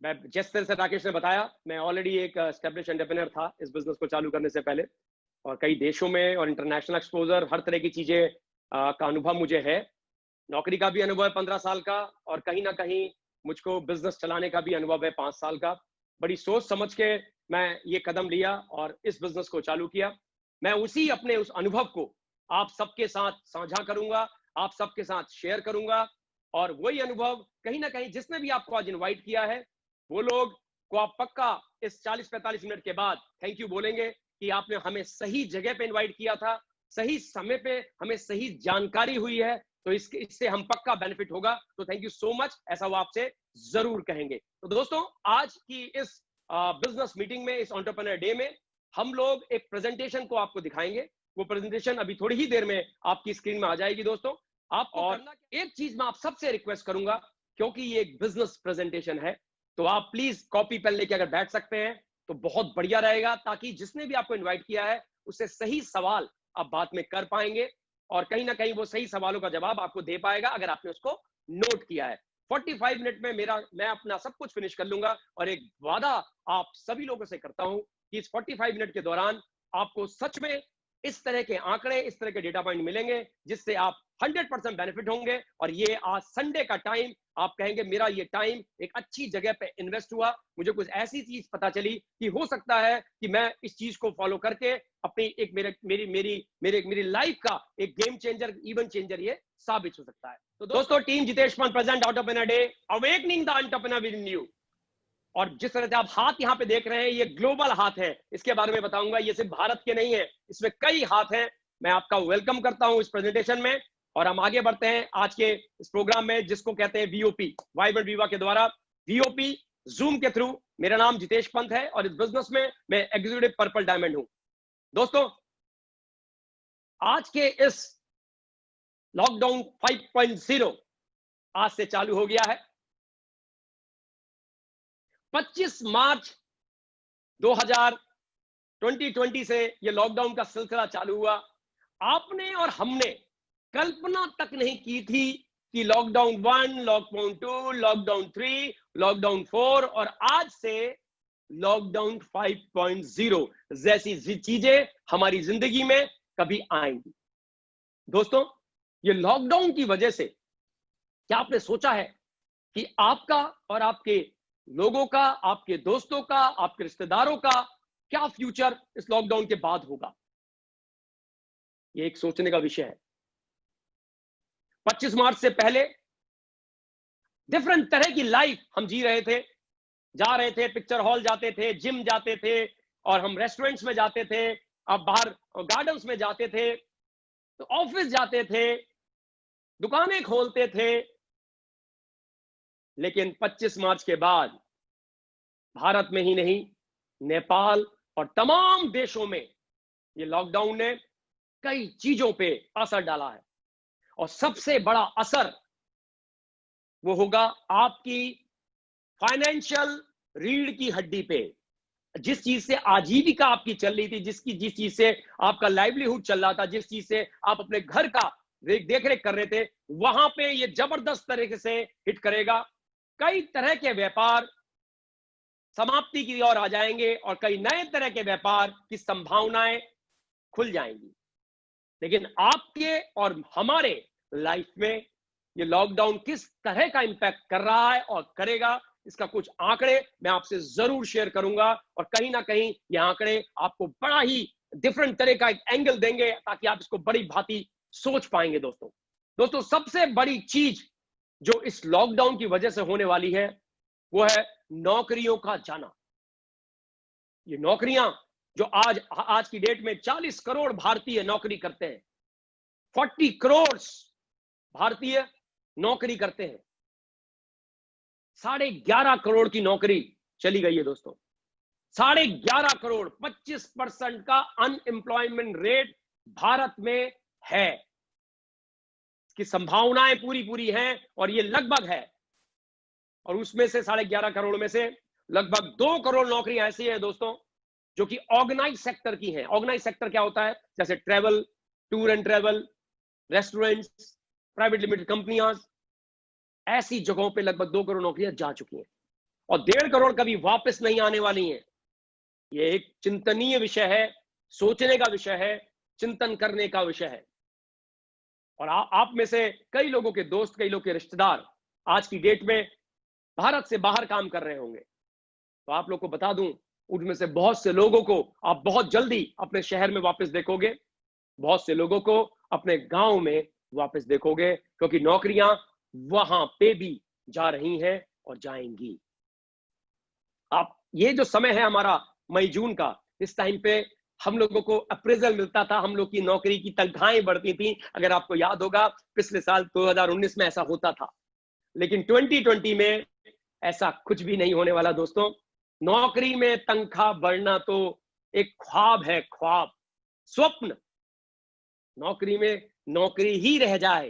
मैं जिस तरह से राकेश ने बताया, मैं ऑलरेडी एक एस्टेब्लिश एंटरप्रेन्योर था इस बिजनेस को चालू करने से पहले, और कई देशों में और इंटरनेशनल एक्सपोजर, हर तरह की चीजें का अनुभव मुझे है। नौकरी का भी अनुभव है 15 साल का, और कहीं ना कहीं मुझको बिजनेस चलाने का भी अनुभव है 5 साल का। बड़ी सोच समझ के मैं ये कदम लिया और इस बिजनेस को चालू किया। मैं उसी अपने उस अनुभव को आप सबके साथ साझा करूंगा, आप सबके साथ शेयर करूंगा। और वही अनुभव कहीं ना कहीं जिसने भी आपको आज इनवाइट किया है, वो लोग को आप पक्का इस 40-45 मिनट के बाद थैंक यू बोलेंगे कि आपने हमें सही जगह पे इनवाइट किया था, सही समय पे हमें सही जानकारी हुई है, तो इससे हम पक्का बेनिफिट होगा। तो थैंक यू सो मच, ऐसा वो आपसे जरूर कहेंगे। तो दोस्तों, आज की इस बिजनेस मीटिंग में, इस एंटरप्रेन्योर डे में, हम लोग एक प्रेजेंटेशन को आपको दिखाएंगे। वो प्रेजेंटेशन अभी थोड़ी ही देर में आपकी स्क्रीन में आ जाएगी दोस्तों। आपको और एक चीज मैं आप सबसे रिक्वेस्ट करूंगा, क्योंकि ये एक बिजनेस प्रेजेंटेशन है, तो आप प्लीज कॉपी पेन लेके अगर बैठ सकते हैं तो बहुत बढ़िया रहेगा, ताकि जिसने भी आपको इनवाइट किया है उससे सही सवाल आप बाद में कर पाएंगे, और कहीं ना कहीं वो सही सवालों का जवाब आपको दे पाएगा अगर आपने उसको नोट किया है। 45 मिनट में मैं अपना सब कुछ फिनिश कर लूंगा, और एक वादा आप सभी लोगों से करता हूं कि इस 45 मिनट के दौरान आपको सच में इस तरह के आंकड़े, इस तरह के डेटा पॉइंट मिलेंगे जिससे आप 100% बेनिफिट होंगे। और ये आज संडे का टाइम, आप कहेंगे मेरा ये टाइम एक अच्छी जगह पे इन्वेस्ट हुआ, मुझे कुछ ऐसी चीज पता चली कि हो सकता है कि मैं इस चीज को फॉलो करके अपनी एक मेरी लाइफ का एक गेम चेंजर, इवेंट चेंजर ये साबित हो सकता है। तो दोस्तों, team Jitesh Pant present entrepreneur day, awakening the entrepreneur with you. और जिस तरह से आप हाथ यहां पे देख रहे हैं, ये ग्लोबल हाथ है, इसके बारे में बताऊंगा। ये सिर्फ भारत के नहीं है, इसमें कई हाथ हैं। मैं आपका वेलकम करता हूं इस प्रेजेंटेशन में, और हम आगे बढ़ते हैं आज के इस प्रोग्राम में, जिसको कहते हैं वीओपी, वाइब्रेंट विवा के द्वारा वीओपी जूम के थ्रू। मेरा नाम जितेश पंत है और इस बिजनेस में मैं एग्जीक्यूटिव पर्पल डायमंड हूं। दोस्तों, आज के इस लॉकडाउन 5.0 आज से चालू हो गया है। 25 मार्च 2020 से ये लॉकडाउन का सिलसिला चालू हुआ। आपने और हमने कल्पना तक नहीं की थी कि लॉकडाउन 1, लॉकडाउन 2, लॉकडाउन 3, लॉकडाउन 4 और आज से लॉकडाउन 5.0 जैसी चीजें हमारी जिंदगी में कभी आएंगी। दोस्तों, ये लॉकडाउन की वजह से क्या आपने सोचा है कि आपका और आपके लोगों का, आपके दोस्तों का, आपके रिश्तेदारों का क्या फ्यूचर इस लॉकडाउन के बाद होगा? ये एक सोचने का विषय है। 25 मार्च से पहले डिफरेंट तरह की लाइफ हम जी रहे थे, जा रहे थे, पिक्चर हॉल जाते थे, जिम जाते थे, और हम रेस्टोरेंट्स में जाते थे, अब बाहर गार्डन्स में जाते थे, तो ऑफिस जाते थे, दुकानें खोलते थे। लेकिन 25 मार्च के बाद भारत में ही नहीं, नेपाल और तमाम देशों में ये लॉकडाउन ने कई चीजों पे असर डाला है, और सबसे बड़ा असर वो होगा आपकी फाइनेंशियल रीढ़ की हड्डी पे। जिस चीज से आजीविका आपकी चल रही थी, जिस चीज से आपका लाइवलीहुड चल रहा था, जिस चीज से आप अपने घर का देख रेख कर रहे थे, वहां पे ये जबरदस्त तरीके से हिट करेगा। कई तरह के व्यापार समाप्ति की ओर आ जाएंगे और कई नए तरह के व्यापार की संभावनाएं खुल जाएंगी। लेकिन आपके और हमारे लाइफ में ये लॉकडाउन किस तरह का इंपैक्ट कर रहा है और करेगा, इसका कुछ आंकड़े मैं आपसे जरूर शेयर करूंगा, और कहीं ना कहीं ये आंकड़े आपको बड़ा ही डिफरेंट तरह का एक एंगल देंगे, ताकि आप इसको बड़ी भांति सोच पाएंगे। दोस्तों, सबसे बड़ी चीज जो इस लॉकडाउन की वजह से होने वाली है, वो है नौकरियों का जाना। ये नौकरियां जो आज की डेट में 40 करोड़ भारतीय नौकरी करते हैं, 40 करोड़ भारतीय नौकरी करते हैं। 11.5 करोड़ की नौकरी चली गई है दोस्तों। 11.5 करोड़, 25% का अनएम्प्लॉयमेंट रेट भारत में है। इसकी संभावनाएं पूरी हैं, और ये लगभग है। और उसमें से 11.5 करोड़ में से लगभग 2 करोड़ नौकरी ऐसी है दोस्तों जो कि ऑर्गेनाइज सेक्टर की हैं। ऑर्गेनाइज सेक्टर क्या होता है? जैसे travel, tour and travel, restaurants, private limited कंपनियां, ऐसी जगहों पे लगभग 2 करोड़ नौकरियां जा चुकी हैं। और 1.5 करोड़ कभी वापस नहीं आने वाली हैं। ये एक चिंतनीय विषय है, सोचने का विषय है, चिंतन करने का विषय है। और आप में से कई लोगों के दोस्त, कई लोगों के रिश्तेदार आज की डेट में भारत से बाहर काम कर रहे होंगे। तो आप लोग को बता दूं, उनमें से बहुत से लोगों को आप बहुत जल्दी अपने शहर में वापस देखोगे, बहुत से लोगों को अपने गांव में वापस देखोगे, क्योंकि नौकरियां वहां पे भी जा रही हैं और जाएंगी। आप ये जो समय है हमारा मई जून का, इस टाइम पे हम लोगों को अप्रेजल मिलता था, हम लोग की नौकरी की तनख्वाहें बढ़ती थी। अगर आपको याद होगा, पिछले साल 2019 में ऐसा होता था, लेकिन 2020 में ऐसा कुछ भी नहीं होने वाला दोस्तों। नौकरी में तनख्वाह बढ़ना तो एक ख्वाब है, ख्वाब, स्वप्न। नौकरी में नौकरी ही रह जाए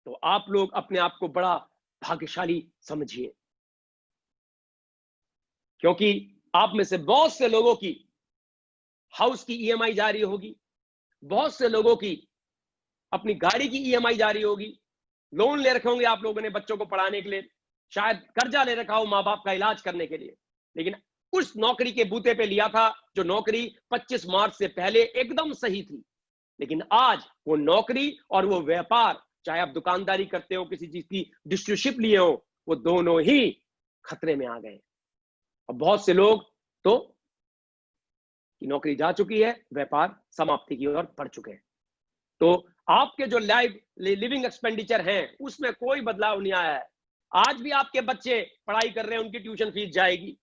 तो आप लोग अपने आप को बड़ा भाग्यशाली समझिए, क्योंकि आप में से बहुत से लोगों की हाउस की ईएमआई जारी होगी, बहुत से लोगों की अपनी गाड़ी की ईएमआई जारी होगी, लोन ले रखे होंगे आप लोगों ने बच्चों को पढ़ाने के लिए, शायद कर्जा ले रखा हो माँ बाप का इलाज करने के लिए, लेकिन उस नौकरी के बूते पे लिया था जो नौकरी 25 मार्च से पहले एकदम सही थी। लेकिन आज वो नौकरी और वो व्यापार, चाहे आप दुकानदारी करते हो, किसी चीज की डिस्ट्रीब्यूटरशिप लिए हो, वो दोनों ही खतरे में आ गए। और बहुत से लोग तो की नौकरी जा चुकी है, व्यापार समाप्ति की ओर बढ़ चुके हैं। तो आपके जो लिविंग एक्सपेंडिचर हैं उसमें कोई बदलाव नहीं आया है। आज भी आपके बच्चे पढ़ाई कर रहे हैं, उनकी ट्यूशन फीस जाएगी,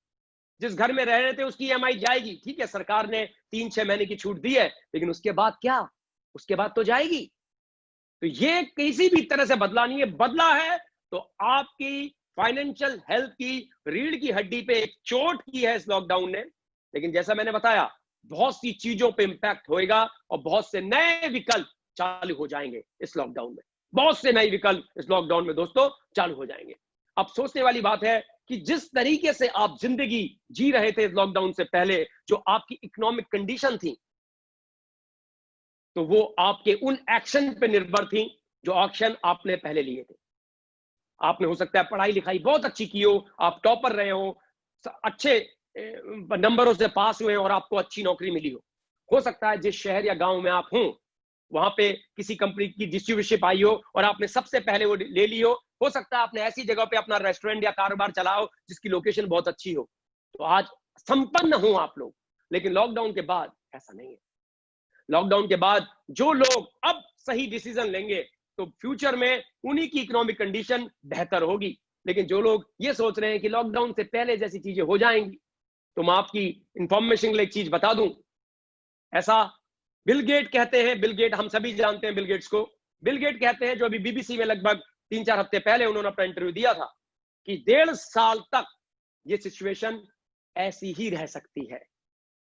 जिस घर में रह रहे थे उसकी ईएमआई जाएगी। ठीक है, सरकार ने 3-6 महीने की छूट दी है, लेकिन उसके बाद क्या? उसके बाद तो जाएगी। तो ये किसी भी तरह से बदला नहीं है। बदला है तो आपकी फाइनेंशियल हेल्थ की रीढ़ की हड्डी पे एक चोट की है इस लॉकडाउन ने। लेकिन जैसा मैंने बताया, बहुत सी चीजों पे इंपैक्ट होएगा और बहुत से नए विकल्प चालू हो जाएंगे इस लॉकडाउन में। बहुत से नए विकल्प इस लॉकडाउन में दोस्तों चालू हो जाएंगे। अब सोचने वाली बात है कि जिस तरीके से आप जिंदगी जी रहे थे लॉकडाउन से पहले, जो आपकी इकोनॉमिक कंडीशन थी, तो वो आपके उन एक्शन पे निर्भर थी जो एक्शन आपने पहले लिए थे। आपने हो सकता है पढ़ाई लिखाई बहुत अच्छी की हो, आप टॉपर रहे हो, अच्छे नंबरों से पास हुए और आपको अच्छी नौकरी मिली हो सकता है जिस शहर या गांव में आप हो वहां पे किसी कंपनी की डिस्ट्रीब्यूटरशिप आई हो और आपने सबसे पहले वो ले ली हो सकता है आपने ऐसी जगह पे अपना रेस्टोरेंट या कारोबार चलाओ जिसकी लोकेशन बहुत अच्छी हो, तो आज संपन्न हो आप लोग। लेकिन लॉकडाउन के बाद ऐसा नहीं है। लॉकडाउन के बाद जो लोग अब सही डिसीजन लेंगे तो फ्यूचर में उन्हीं की इकोनॉमिक कंडीशन बेहतर होगी। लेकिन जो लोग ये सोच रहे हैं कि लॉकडाउन से पहले जैसी चीजें हो जाएंगी, तो मैं आपकी इंफॉर्मेशन के लिए एक चीज बता दूं। ऐसा बिल गेट कहते हैं, बिल गेट हम सभी जानते हैं बिल गेट्स को। बिल गेट कहते हैं, जो अभी बीबीसी में लगभग 3-4 हफ्ते पहले उन्होंने अपना इंटरव्यू दिया था, कि 1.5 साल तक ये सिचुएशन ऐसी ही रह सकती है।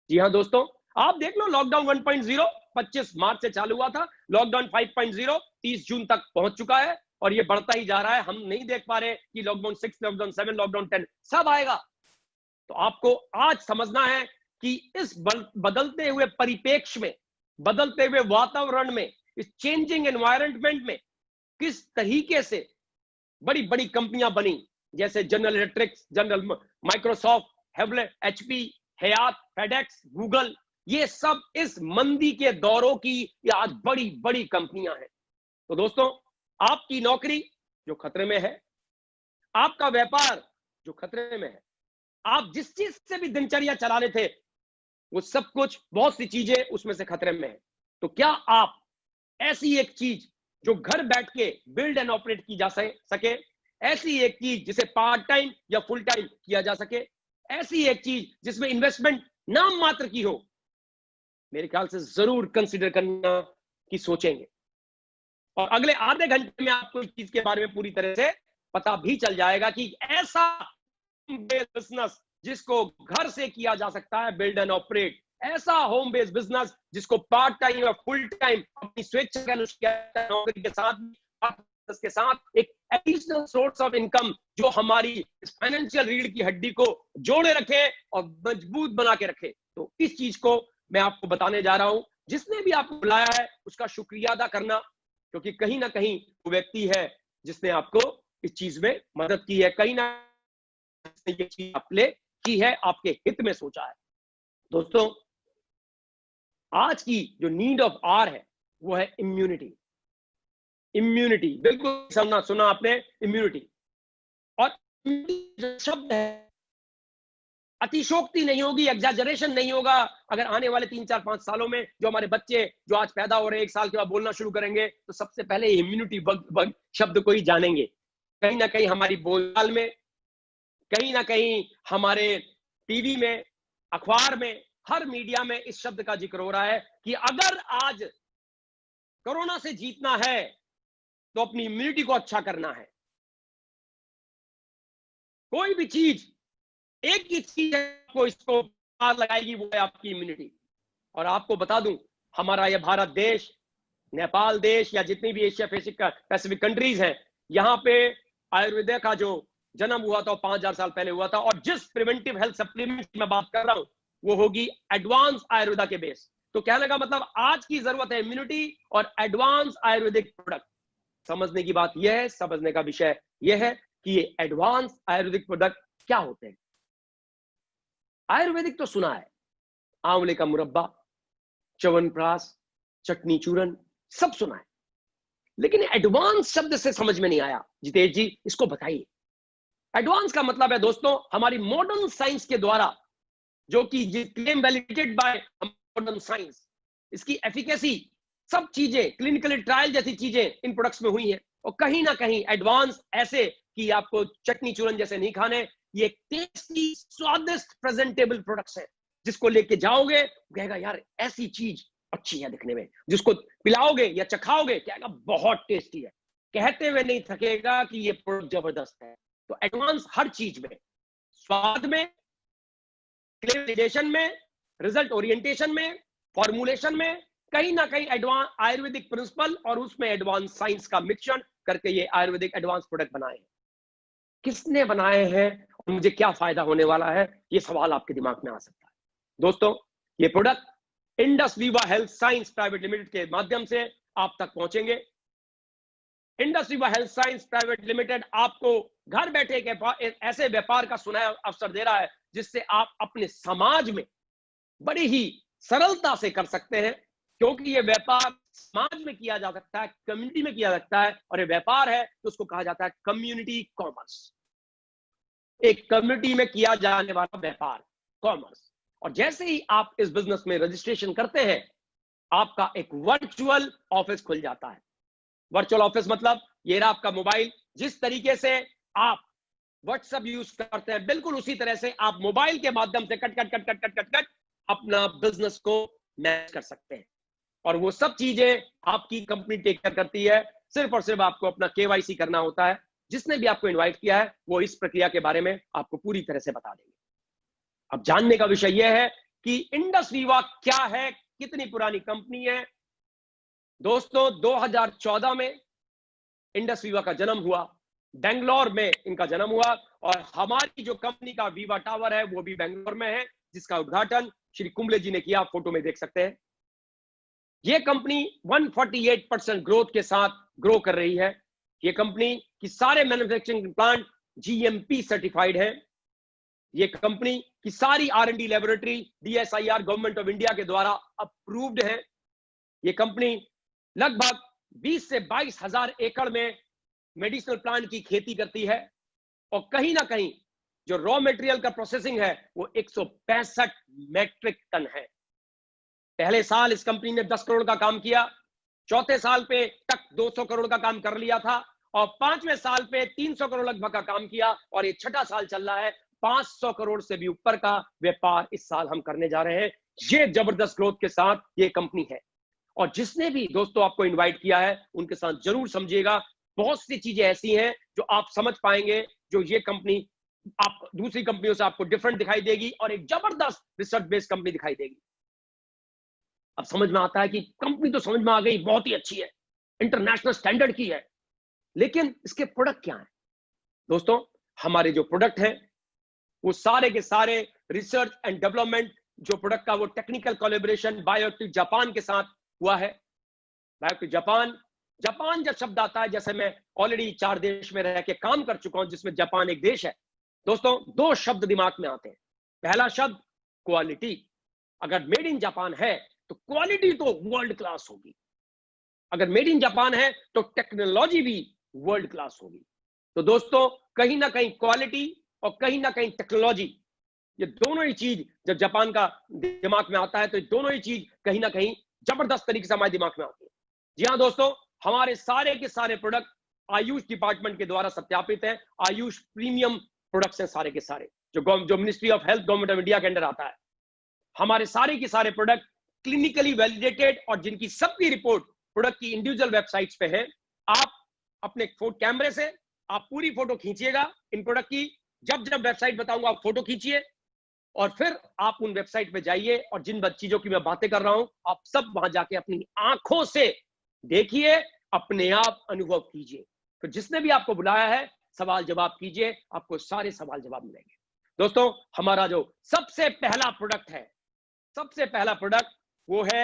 जी हाँ दोस्तों, आप देख लो, लॉकडाउन 1.0 25 मार्च से चालू हुआ था, लॉकडाउन 5.0 30 जून तक पहुंच चुका है और ये बढ़ता ही जा रहा है। हम नहीं देख पा रहे कि लॉकडाउन 6, लॉकडाउन 7, लॉकडाउन 10 सब आएगा। तो आपको आज समझना है कि इस बदलते हुए परिप्रेक्ष्य में, बदलते हुए वातावरण में, इस चेंजिंग एनवायरनमेंट में किस तरीके से बड़ी बड़ी कंपनियां बनी, जैसे General Electric, General Microsoft, Hewlett, HP, Hyatt, FedEx, Google, ये सब इस मंदी के दौरों की ये आज बड़ी बड़ी कंपनियां हैं। तो दोस्तों, आपकी नौकरी जो खतरे में है, आपका व्यापार जो खतरे में है, आप जिस चीज से भी दिनचर्या चला रहे थे, वो सब कुछ, बहुत सी चीजें उसमें से खतरे में है। तो क्या आप ऐसी एक चीज जो घर बैठ के बिल्ड एंड ऑपरेट की जा सके, ऐसी एक चीज जिसे पार्ट टाइम या फुल टाइम किया जा सके, ऐसी एक चीज जिसमें इन्वेस्टमेंट नाम मात्र की हो, मेरे ख्याल से जरूर कंसिडर करना कि सोचेंगे। और अगले आधे घंटे में आपको इस चीज के बारे में पूरी तरह से पता भी चल जाएगा कि ऐसा बिजनेस जिसको घर से किया जा सकता है, बिल्ड एंड ऑपरेट, ऐसा होम बेस्ड बिजनेस जिसको पार्ट टाइम या फुल टाइम अपनी स्वेच्छा के अनुसार नौकरी के साथ एक एडिशनल सोर्स ऑफ इनकम जो हमारी फाइनेंशियल रीढ़ की हड्डी को जोड़े रखे और मजबूत बना के रखे। तो इस चीज को मैं आपको बताने जा रहा हूं। जिसने भी आपको बुलाया है उसका शुक्रिया अदा करना, क्योंकि कहीं ना कहीं वो व्यक्ति है जिसने आपको इस चीज में मदद की है, कहीं ना ये चीज अप्ले की है, आपके हित में सोचा है। दोस्तों, आज की जो नीड ऑफ आर है वो है इम्यूनिटी। इम्यूनिटी, बिल्कुल सुना आपने, इम्यूनिटी। और जो शब्द है, अतिशोक्ति नहीं होगी, एग्जैजरेशन नहीं होगा, अगर आने वाले 3-4-5 सालों में जो हमारे बच्चे जो आज पैदा हो रहे हैं 1 साल के बाद बोलना शुरू करेंगे, तो सबसे पहले इम्यूनिटी शब्द को ही जानेंगे। कहीं ना कहीं हमारी बोलचाल में, कहीं ना कहीं हमारे टीवी में, अखबार में, हर मीडिया में इस शब्द का जिक्र हो रहा है कि अगर आज कोरोना से जीतना है तो अपनी इम्यूनिटी को अच्छा करना है। कोई भी चीज, एक ही चीज को इसको पार लगाएगी, वो है आपकी इम्यूनिटी। और आपको बता दूं, हमारा यह भारत देश, नेपाल देश या जितनी भी एशिया पैसिफिक कंट्रीज हैं, यहां पे आयुर्वेद का जो जन्म हुआ था 5000 साल पहले हुआ था। और जिस प्रिवेंटिव हेल्थ सप्लीमेंट की मैं बात कर रहा हूं वो होगी एडवांस आयुर्वेदा के बेस। तो कहने का मतलब आज की जरूरत है इम्यूनिटी और एडवांस आयुर्वेदिक प्रोडक्ट। समझने की बात यह है, समझने का विषय यह है कि ये एडवांस आयुर्वेदिक प्रोडक्ट क्या होते हैं। आयुर्वेदिक तो सुना है, आंवले का मुरब्बा, च्यवनप्राश, चटनी चूरन, सब सुना है, लेकिन एडवांस शब्द से समझ में नहीं आया। जितेश जी, इसको बताइए। एडवांस का मतलब है दोस्तों, हमारी मॉडर्न साइंस के द्वारा, जो कि claim validated bye modern science, इसकी एफिकेसी, सब चीजें, क्लिनिकल ट्रायल जैसी चीजें इन प्रोडक्ट्स में हुई हैं। और कहीं ना कहीं एडवांस ऐसे कि आपको चटनी चूरन जैसे नहीं खाने, ये टेस्टी, स्वादिष्ट, प्रेजेंटेबल प्रोडक्ट्स हैं, जिसको लेके जाओगे कहेगा यार ऐसी चीज अच्छी है दिखने में, जिसको पिलाओगे या चखाओगे कहेगा बहुत टेस्टी है, कहते हुए नहीं थकेगा कि ये प्रोडक्ट जबरदस्त है। तो एडवांस हर चीज में, स्वाद में, क्लेम में, रिजल्ट ओरिएंटेशन में, फॉर्मुलेशन में, कहीं ना कहीं एडवांस आयुर्वेदिक प्रिंसिपल और उसमें एडवांस साइंस का मिक्सचर करके ये आयुर्वेदिक एडवांस प्रोडक्ट बनाए हैं। किसने बनाए हैं और मुझे क्या फायदा होने वाला है, ये सवाल आपके दिमाग में आ सकता है। दोस्तों, ये product Indus Viva health science private limited के माध्यम से आप तक पहुंचेंगे। Indus Viva health science private limited आपको घर बैठे एक ऐसे व्यापार का सुनहरा अवसर दे रहा है जिससे आप अपने समाज में बड़ी ही सरलता से कर सकते हैं, क्योंकि ये व्यापार समाज में किया जा सकता है, कम्युनिटी में किया जा सकता है। और ये व्यापार है तो उसको कहा जाता है कम्युनिटी कॉमर्स। एक कम्युनिटी में किया जाने वाला व्यापार, कॉमर्स। और जैसे ही आप इस बिजनेस में रजिस्ट्रेशन करते हैं, आपका एक वर्चुअल ऑफिस खुल जाता है। वर्चुअल ऑफिस मतलब ये रहा आपका मोबाइल। जिस तरीके से आप व्हाट्सएप यूज करते हैं, बिल्कुल उसी तरह से आप मोबाइल के माध्यम से cut cut cut cut cut cut cut अपना बिजनेस को मैनेज कर सकते हैं। और वो सब चीजें आपकी कंपनी टेक केयर करती है। सिर्फ और सिर्फ आपको अपना केवाईसी करना होता है। जिसने भी आपको इनवाइट किया है वो इस प्रक्रिया के बारे में आपको पूरी तरह से बता देंगे। अब जानने का विषय यह है कि इंडस वीवा क्या है, कितनी पुरानी कंपनी है। दोस्तों, 2014 में इंडस वीवा का जन्म हुआ, बेंगलोर में इनका जन्म हुआ। और हमारी जो कंपनी का वीवा टावर है वो भी बेंगलोर में है, जिसका उद्घाटन श्री कुंबले जी ने किया, आप फोटो में देख सकते हैं। ये कंपनी 148% ग्रोथ के साथ ग्रो कर रही है। ये कंपनी की सारे मैन्युफैक्चरिंग प्लांट जीएमपी सर्टिफाइड है। ये कंपनी की सारी R&D laboratory DSIR government of India के द्वारा अप्रूव्ड है। ये कंपनी लगभग 20 से 22 हजार एकड़ में मेडिसिनल प्लांट की खेती करती है। और कहीं ना कहीं जो रॉ मटेरियल का प्रोसेसिंग है वो 165 मैट्रिक टन है। पहले साल इस कंपनी ने 10 करोड़ का काम किया, चौथे साल पे तक 200 करोड़ का काम कर लिया था, और पांचवें साल पे 300 करोड़ लगभग का काम किया, और ये छठा साल चल रहा है। 500 करोड़ से भी ऊपर का व्यापार इस साल हम करने जा रहे हैं। ये जबरदस्त ग्रोथ के साथ ये कंपनी है। और जिसने भी दोस्तों आपको इनवाइट किया है उनके साथ जरूर समझिएगा, बहुत सी चीजें ऐसी हैं जो आप समझ पाएंगे, जो ये कंपनी आप दूसरी कंपनियों से आपको डिफरेंट दिखाई देगी और एक जबरदस्त रिसर्च बेस्ड कंपनी दिखाई देगी। अब समझ में आता है कि कंपनी तो समझ में आ गई, बहुत ही अच्छी है, इंटरनेशनल स्टैंडर्ड की है, लेकिन इसके प्रोडक्ट क्या हैं? दोस्तों, हमारे जो प्रोडक्ट हैं वो सारे के सारे रिसर्च एंड डेवलपमेंट, जो प्रोडक्ट का वो टेक्निकल कोलैबोरेशन बायोटेक जापान के साथ हुआ है। बायोटेक जापान, जापान जब शब्द आता है, जैसे मैं ऑलरेडी 4 देश में रह के काम कर चुका हूं जिसमें जापान एक देश है, दोस्तों, दो शब्द दिमाग में आते हैं। पहला शब्द क्वालिटी। अगर मेड इन जापान है तो क्वालिटी तो वर्ल्ड क्लास होगी। अगर मेड इन जापान है तो टेक्नोलॉजी भी वर्ल्ड क्लास होगी। तो दोस्तों, कहीं ना कहीं क्वालिटी और कहीं ना कहीं टेक्नोलॉजी, ये दोनों ही चीज जब जापान का दिमाग में आता है तो दोनों ही चीज कहीं ना कहीं जबरदस्त तरीके से हमारे दिमाग में आती है। जी हाँ दोस्तों, हमारे सारे के सारे प्रोडक्ट आयुष डिपार्टमेंट के द्वारा सत्यापित है। आयुष प्रीमियम प्रोडक्ट्स हैं सारे के सारे, जो ministry of health government of India के अंडर आता है। हमारे सारे के सारे प्रोडक्ट क्लिनिकली वैलिडेटेड और जिनकी सबकी रिपोर्ट प्रोडक्ट की इंडिविजुअल वेबसाइट्स पे है। आप अपने कैमरे से आप पूरी फोटो खींचिएगा इन प्रोडक्ट की। जब जब वेबसाइट बताऊंगा आप फोटो खींचिए और फिर आप उन वेबसाइट पे जाइए और जिन चीजों की मैं बातें कर रहा हूं आप सब वहां जाके अपनी आंखों से देखिए, अपने आप अनुभव कीजिए। तो जिसने भी आपको बुलाया है सवाल जवाब कीजिए, आपको सारे सवाल जवाब मिलेंगे। दोस्तों, हमारा जो सबसे पहला प्रोडक्ट है, सबसे पहला प्रोडक्ट वो है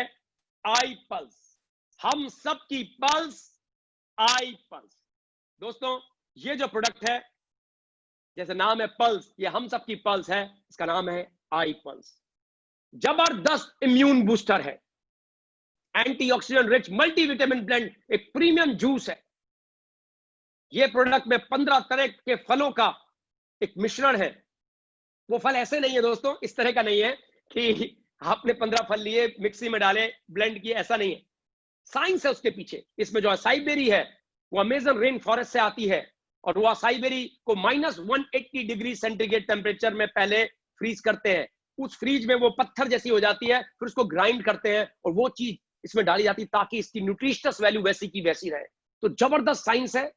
आई पल्स। हम सबकी पल्स, आई पल्स। दोस्तों, ये जो प्रोडक्ट है, जैसे नाम है पल्स, ये हम सबकी पल्स है, इसका नाम है आई पल्स। जबरदस्त इम्यून बूस्टर है, एंटीऑक्सीडेंट रिच मल्टीविटामिन ब्लेंड, एक प्रीमियम जूस है। ये प्रोडक्ट में 15 तरह के फलों का एक मिश्रण है। वो फल ऐसे नहीं है दोस्तों, इस तरह का नहीं है कि आपने 15 फल लिए मिक्सी में डाले ब्लेंड किए, ऐसा नहीं है। साइंस है उसके पीछे। इसमें जो असाई बेरी है वो अमेजन रेन फॉरेस्ट से आती है और वो असाई बेरी को -180 डिग्री सेंटीग्रेड टेम्परेचर में पहले फ्रीज करते हैं। उस फ्रीज में वो पत्थर जैसी हो जाती है, फिर उसको ग्राइंड करते हैं और वो चीज इसमें डाली जाती है ताकि इसकी न्यूट्रिशनस वैल्यू वैसी की वैसी रहे। तो जबरदस्त साइंस है,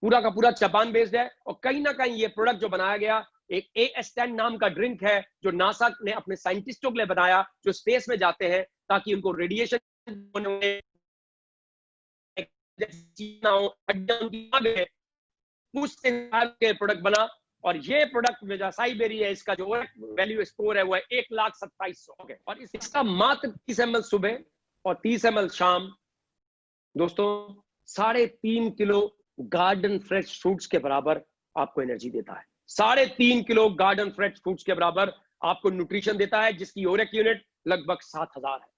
पूरा का पूरा जापान बेस्ड है। और कहीं ना कहीं ये प्रोडक्ट जो बनाया गया, एक AS10 नाम का ड्रिंक है जो नासा ने अपने साइंटिस्टों के लिए बनाया, जो स्पेस में जाते हैं ताकि उनको रेडिएशन प्रोडक्ट बना। और ये प्रोडक्ट में जो असाई बेरी है, इसका जो वैल्यू स्कोर है वो है 1,27,100 और इसका मात्र 30 ml सुबह और 30 ml शाम। दोस्तों, 3.5 किलो गार्डन फ्रेश फ्रूट्स के बराबर आपको एनर्जी देता है। 3.5 किलो गार्डन फ्रेश फ्रूट्स के बराबर आपको न्यूट्रिशन देता है, जिसकी ओरेक यूनिट लगभग 7,000 है।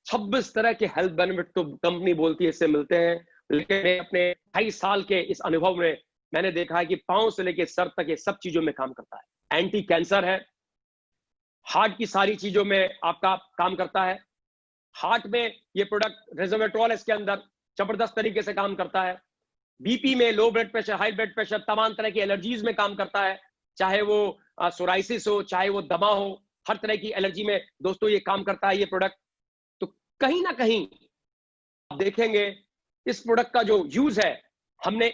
26 तरह के हेल्थ बेनिफिट तो कंपनी बोलती है इससे मिलते हैं, लेकिन अपने 2.5 साल के इस अनुभव में मैंने देखा है कि पांव से लेकर सर तक ये सब चीजों में काम करता है। एंटी कैंसर है, हार्ट की सारी चीजों में आपका काम करता है। हार्ट में ये प्रोडक्ट रेसवेट्रॉल इसके अंदर जबरदस्त तरीके से काम करता है। बीपी में, low blood pressure, high blood pressure, तमाम तरह की एलर्जीज में काम करता है, चाहे वो सोराइसिस हो, चाहे वो दमा हो, हर तरह की एलर्जी में दोस्तों ये काम करता है ये प्रोडक्ट। तो कहीं ना कहीं आप देखेंगे इस प्रोडक्ट का जो यूज है, हमने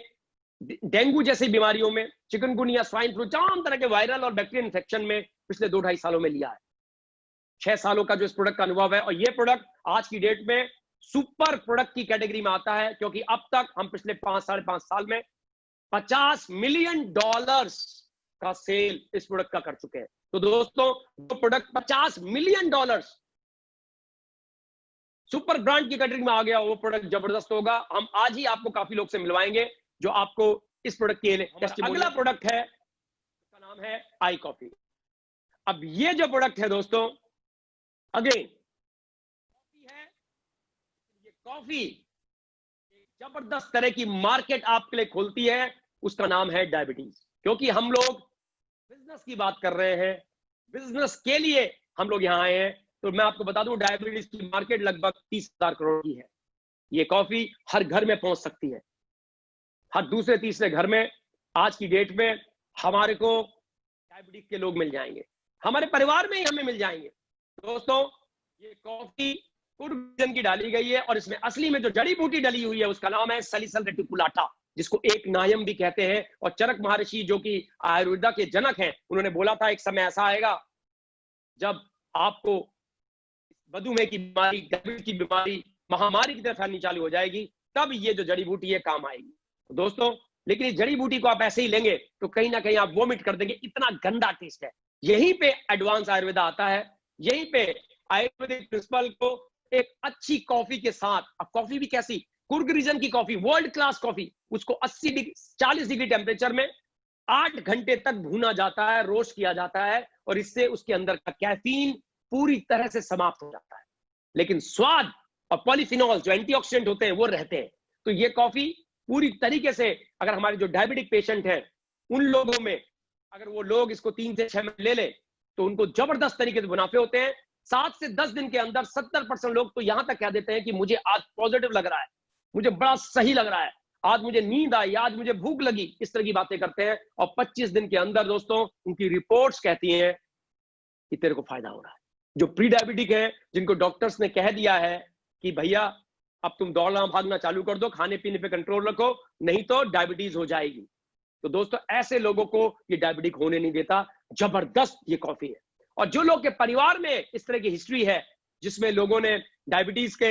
डेंगू जैसी बीमारियों में, चिकनगुनिया, स्वाइन फ्लू, तमाम तरह के वायरल और बैक्टीरियल इन्फेक्शन में पिछले 2-2.5 सालों में लिया है। 6 सालों का जो इस प्रोडक्ट का अनुभव है। और ये प्रोडक्ट आज की डेट में सुपर प्रोडक्ट की कैटेगरी में आता है, क्योंकि अब तक हम पिछले 5-5.5 साल में $50 मिलियन का सेल इस प्रोडक्ट का कर चुके हैं। तो दोस्तों, जो प्रोडक्ट $50 मिलियन सुपर ब्रांड की कैटेगरी में आ गया, वो प्रोडक्ट जबरदस्त होगा। हम आज ही आपको काफी लोग से मिलवाएंगे जो आपको इस प्रोडक्ट के लिए। अगला प्रोडक्ट है, उसका नाम है आई कॉफी। अब ये जो प्रोडक्ट है दोस्तों, अगेन कॉफी है। ये कॉफी एक जबरदस्त तरह की मार्केट आपके लिए खोलती है, उसका नाम है डायबिटीज। क्योंकि हम लोग बिजनेस की बात कर रहे हैं, बिजनेस के लिए हम लोग यहां आए हैं। तो मैं आपको बता दूं, डायबिटीज की मार्केट लगभग 30,000 करोड़ की है। ये कॉफी हर घर में पहुंच सकती है, हर दूसरे तीसरे घर में आज की डेट में हमारे को डायबिटीज के लोग मिल जाएंगे, हमारे परिवार में ही हमें मिल जाएंगे। दोस्तों, ये कॉफी कुर्कुजन की डाली गई है और इसमें असली में जो जड़ी बूटी डली हुई है उसका नाम है सैलिसिल रेटिकुलाटा, जिसको एक नायम भी कहते हैं। और चरक महर्षि जो कि आयुर्वेदा के जनक हैं, उन्होंने बोला था एक समय ऐसा आएगा जब आपको मधुमेह की बीमारी, डायबिटीज की बीमारी महामारी की तरह फैलनी चालू हो जाएगी, तब ये जो जड़ी बूटी है काम आएगी। तो दोस्तों, लेकिन इस जड़ी बूटी को आप ऐसे ही लेंगे तो कहीं ना कहीं आप वोमिट कर देंगे, इतना गंदा टेस्ट है। यहीं पे एडवांस आयुर्वेदा आता है, यहीं पे आयुर्वेदिक प्रिंसिपल को एक अच्छी कॉफी के साथ, अब कॉफी भी कैसी, कुर्ग रीजन की कॉफी, वर्ल्ड क्लास कॉफी, उसको 40 डिग्री टेम्परेचर में 8 घंटे तक भूना जाता है, रोस्ट किया जाता है, और इससे उसके अंदर का कैफीन पूरी तरह से समाप्त हो जाता है, लेकिन स्वाद और पॉलीफिनॉल जो एंटीऑक्सीडेंट होते हैं वो रहते हैं। तो ये कॉफी पूरी तरीके से, अगर हमारे जो डायबिटिक पेशेंट हैं उन लोगों में, अगर वो लोग इसको 3 से 6 महीने ले लें तो उनको जबरदस्त तरीके से मुनाफे होते हैं। 7 से 10 दिन के अंदर 70% लोग तो यहां तक कह देते हैं कि मुझे आज पॉजिटिव लग रहा है, मुझे बड़ा सही लग रहा है, आज मुझे नींद आई, आज मुझे भूख लगी, इस तरह की बातें करते हैं। और 25 दिन के अंदर दोस्तों उनकी रिपोर्ट्स कहती हैं कि तेरे को फायदा हो रहा है। जो प्री डायबिटिक है, जिनको डॉक्टर्स ने कह दिया है कि भैया अब तुम दौड़ना भागना चालू कर दो, खाने पीने पे कंट्रोल रखो, नहीं तो डायबिटीज हो जाएगी, तो दोस्तों ऐसे लोगों को ये डायबिटिक होने नहीं देता। जबरदस्त ये कॉफी है। और जो लोग के परिवार में इस तरह की हिस्ट्री है, जिसमें लोगों ने डायबिटीज के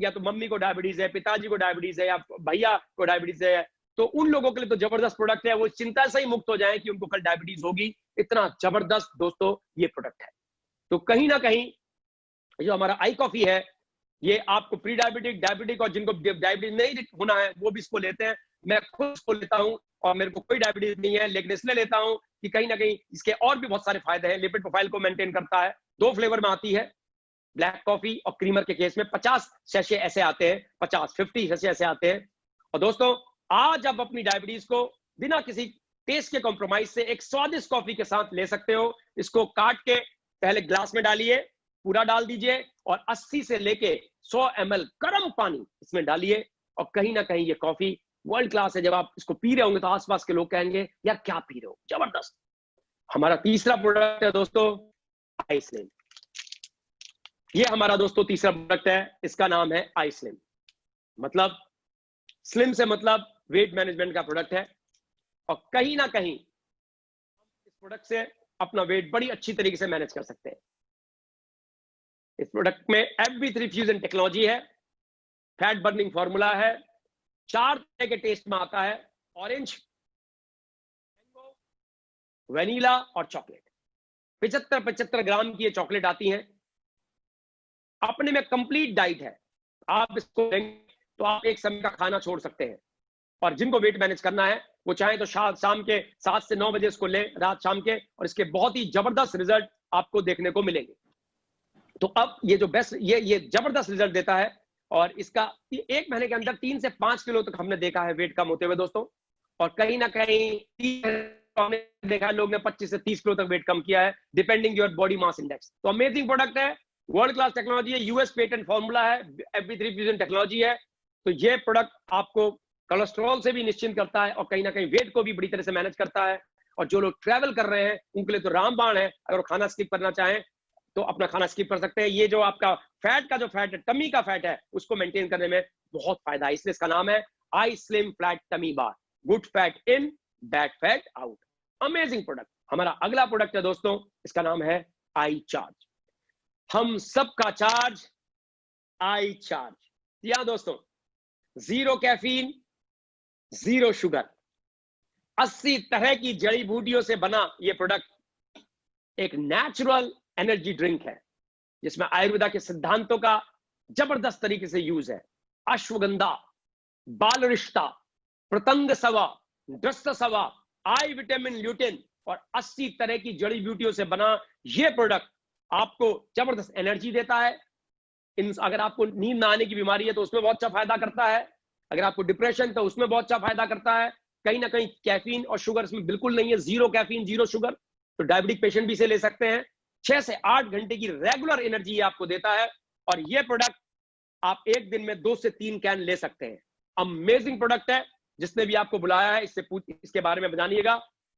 या तो मम्मी को डायबिटीज है, पिताजी को डायबिटीज है, या भैया को डायबिटीज है, तो उन लोगों के लिए तो जबरदस्त प्रोडक्ट है। वो चिंता से ही मुक्त हो जाए कि उनको कल डायबिटीज होगी। इतना जबरदस्त दोस्तों ये प्रोडक्ट है। तो कहीं ना कहीं जो हमारा आई कॉफी है, ये आपको प्री डायबिटिक, डायबिटिक और जिनको डायबिटीज नहीं होना है वो भी इसको लेते हैं। मैं खुद इसको लेता हूं और मेरे को कोई डायबिटीज नहीं है, लेकिन इसलिए लेता हूं कि कहीं ना कहीं इसके और भी बहुत सारे फायदे हैं। लिपिड प्रोफाइल को मेंटेन करता है। 2 फ्लेवर में आती है, ब्लैक कॉफी और क्रीमर के केस में 50 शैशे ऐसे आते हैं, 50 शैशे ऐसे आते हैं। और दोस्तों आज आप अपनी डायबिटीज को बिना किसी टेस्ट के कॉम्प्रोमाइज से एक स्वादिष्ट कॉफी के साथ ले सकते हो। इसको काट के पहले ग्लास में डालिए, पूरा डाल दीजिए, और 80 से लेके 100 ml गर्म पानी इसमें डालिए, और कहीं ना कहीं ये कॉफी वर्ल्ड क्लास है। जब आप इसको पी रहे होंगे तो आसपास के लोग कहेंगे यार क्या पी रहे हो, जबरदस्त। हमारा तीसरा प्रोडक्ट है दोस्तों आई स्लिम। ये हमारा दोस्तों तीसरा प्रोडक्ट है, इसका नाम है आई स्लिम। मतलब स्लिम से मतलब वेट मैनेजमेंट का प्रोडक्ट है, और कहीं ना कहीं इस प्रोडक्ट से अपना वेट बड़ी अच्छी तरीके से मैनेज कर सकते हैं। इस प्रोडक्ट में FB3 फ्यूजन टेक्नोलॉजी है, फैट बर्निंग फॉर्मूला है, 4 तरह के टेस्ट में आता है, ऑरेंज, मैंगो, वेनिला और चॉकलेट। 75 ग्राम की ये चॉकलेट आती है। अपने में कंप्लीट डाइट है। आप इसको लेंगे तो आप एक समय का खाना छोड़ सकते हैं। और जिनको वेट मैनेज करना है वो चाहे तो शाम के 7 से 9 बजे इसको लें, रात शाम के, और इसके बहुत ही जबरदस्त रिजल्ट आपको देखने को मिलेंगे। तो अब ये जो बेस्ट ये जबरदस्त रिजल्ट देता है, और इसका 1 महीने के अंदर 3 से 5 किलो तक हमने देखा है वेट कम होते हुए दोस्तों। और कहीं ना कहीं हमने देखा है लोग ने 25 से 30 किलो तक वेट कम किया है, depending your body mass index. तो अमेजिंग प्रोडक्ट है, वर्ल्ड क्लास टेक्नोलॉजी है, US पेटेंट फॉर्मूला है, FB3 फ्यूजन टेक्नोलॉजी है। तो ये प्रोडक्ट आपको कोलेस्ट्रॉल से भी निश्चिंत करता है, और कहीं ना कहीं वेट को भी बड़ी तरह से मैनेज करता है। और जो लोग ट्रैवल कर रहे हैं उनके लिए तो रामबाण है। अगर वो खाना स्किप करना चाहें तो अपना खाना स्किप कर सकते हैं। ये जो आपका फैट का जो फैट है, टमी का फैट है, उसको मेंटेन करने में बहुत फायदा है। इसलिए इसका नाम है I slim flat tummy bar, good fat in, bad fat out. Amazing product. हमारा अगला प्रोडक्ट है दोस्तों, इसका नाम है आई चार्ज। हम सबका चार्ज, आई चार्ज। यहां दोस्तों 0 कैफीन, 0 शुगर, 80 तरह की जड़ी बूटियों से बना ये प्रोडक्ट एक नेचुरल एनर्जी ड्रिंक है, जिसमें आयुर्वेदा के सिद्धांतों का जबरदस्त तरीके से यूज है। अश्वगंधा, बाल रिश्ता, प्रतंग सवा, दस्त सवा, आई विटामिन, ल्यूटिन और 80 तरह की जड़ी बूटियों से बना ये प्रोडक्ट आपको जबरदस्त एनर्जी देता है। अगर आपको नींद ना आने की बीमारी है तो उसमें बहुत अच्छा फायदा करता है। अगर आपको डिप्रेशन तो उसमें बहुत अच्छा फायदा करता है। कहीं ना कहीं कैफीन और शुगर इसमें बिल्कुल नहीं है, 0 कैफीन, 0 शुगर। तो डायबिटिक पेशेंट भी इसे ले सकते हैं। 6 से 8 घंटे की रेगुलर एनर्जी आपको देता है, और यह प्रोडक्ट आप एक दिन में 2 से 3 कैन ले सकते हैं। अमेजिंग प्रोडक्ट है। जिसने भी आपको बुलाया है इसके बारे में जानिएगा।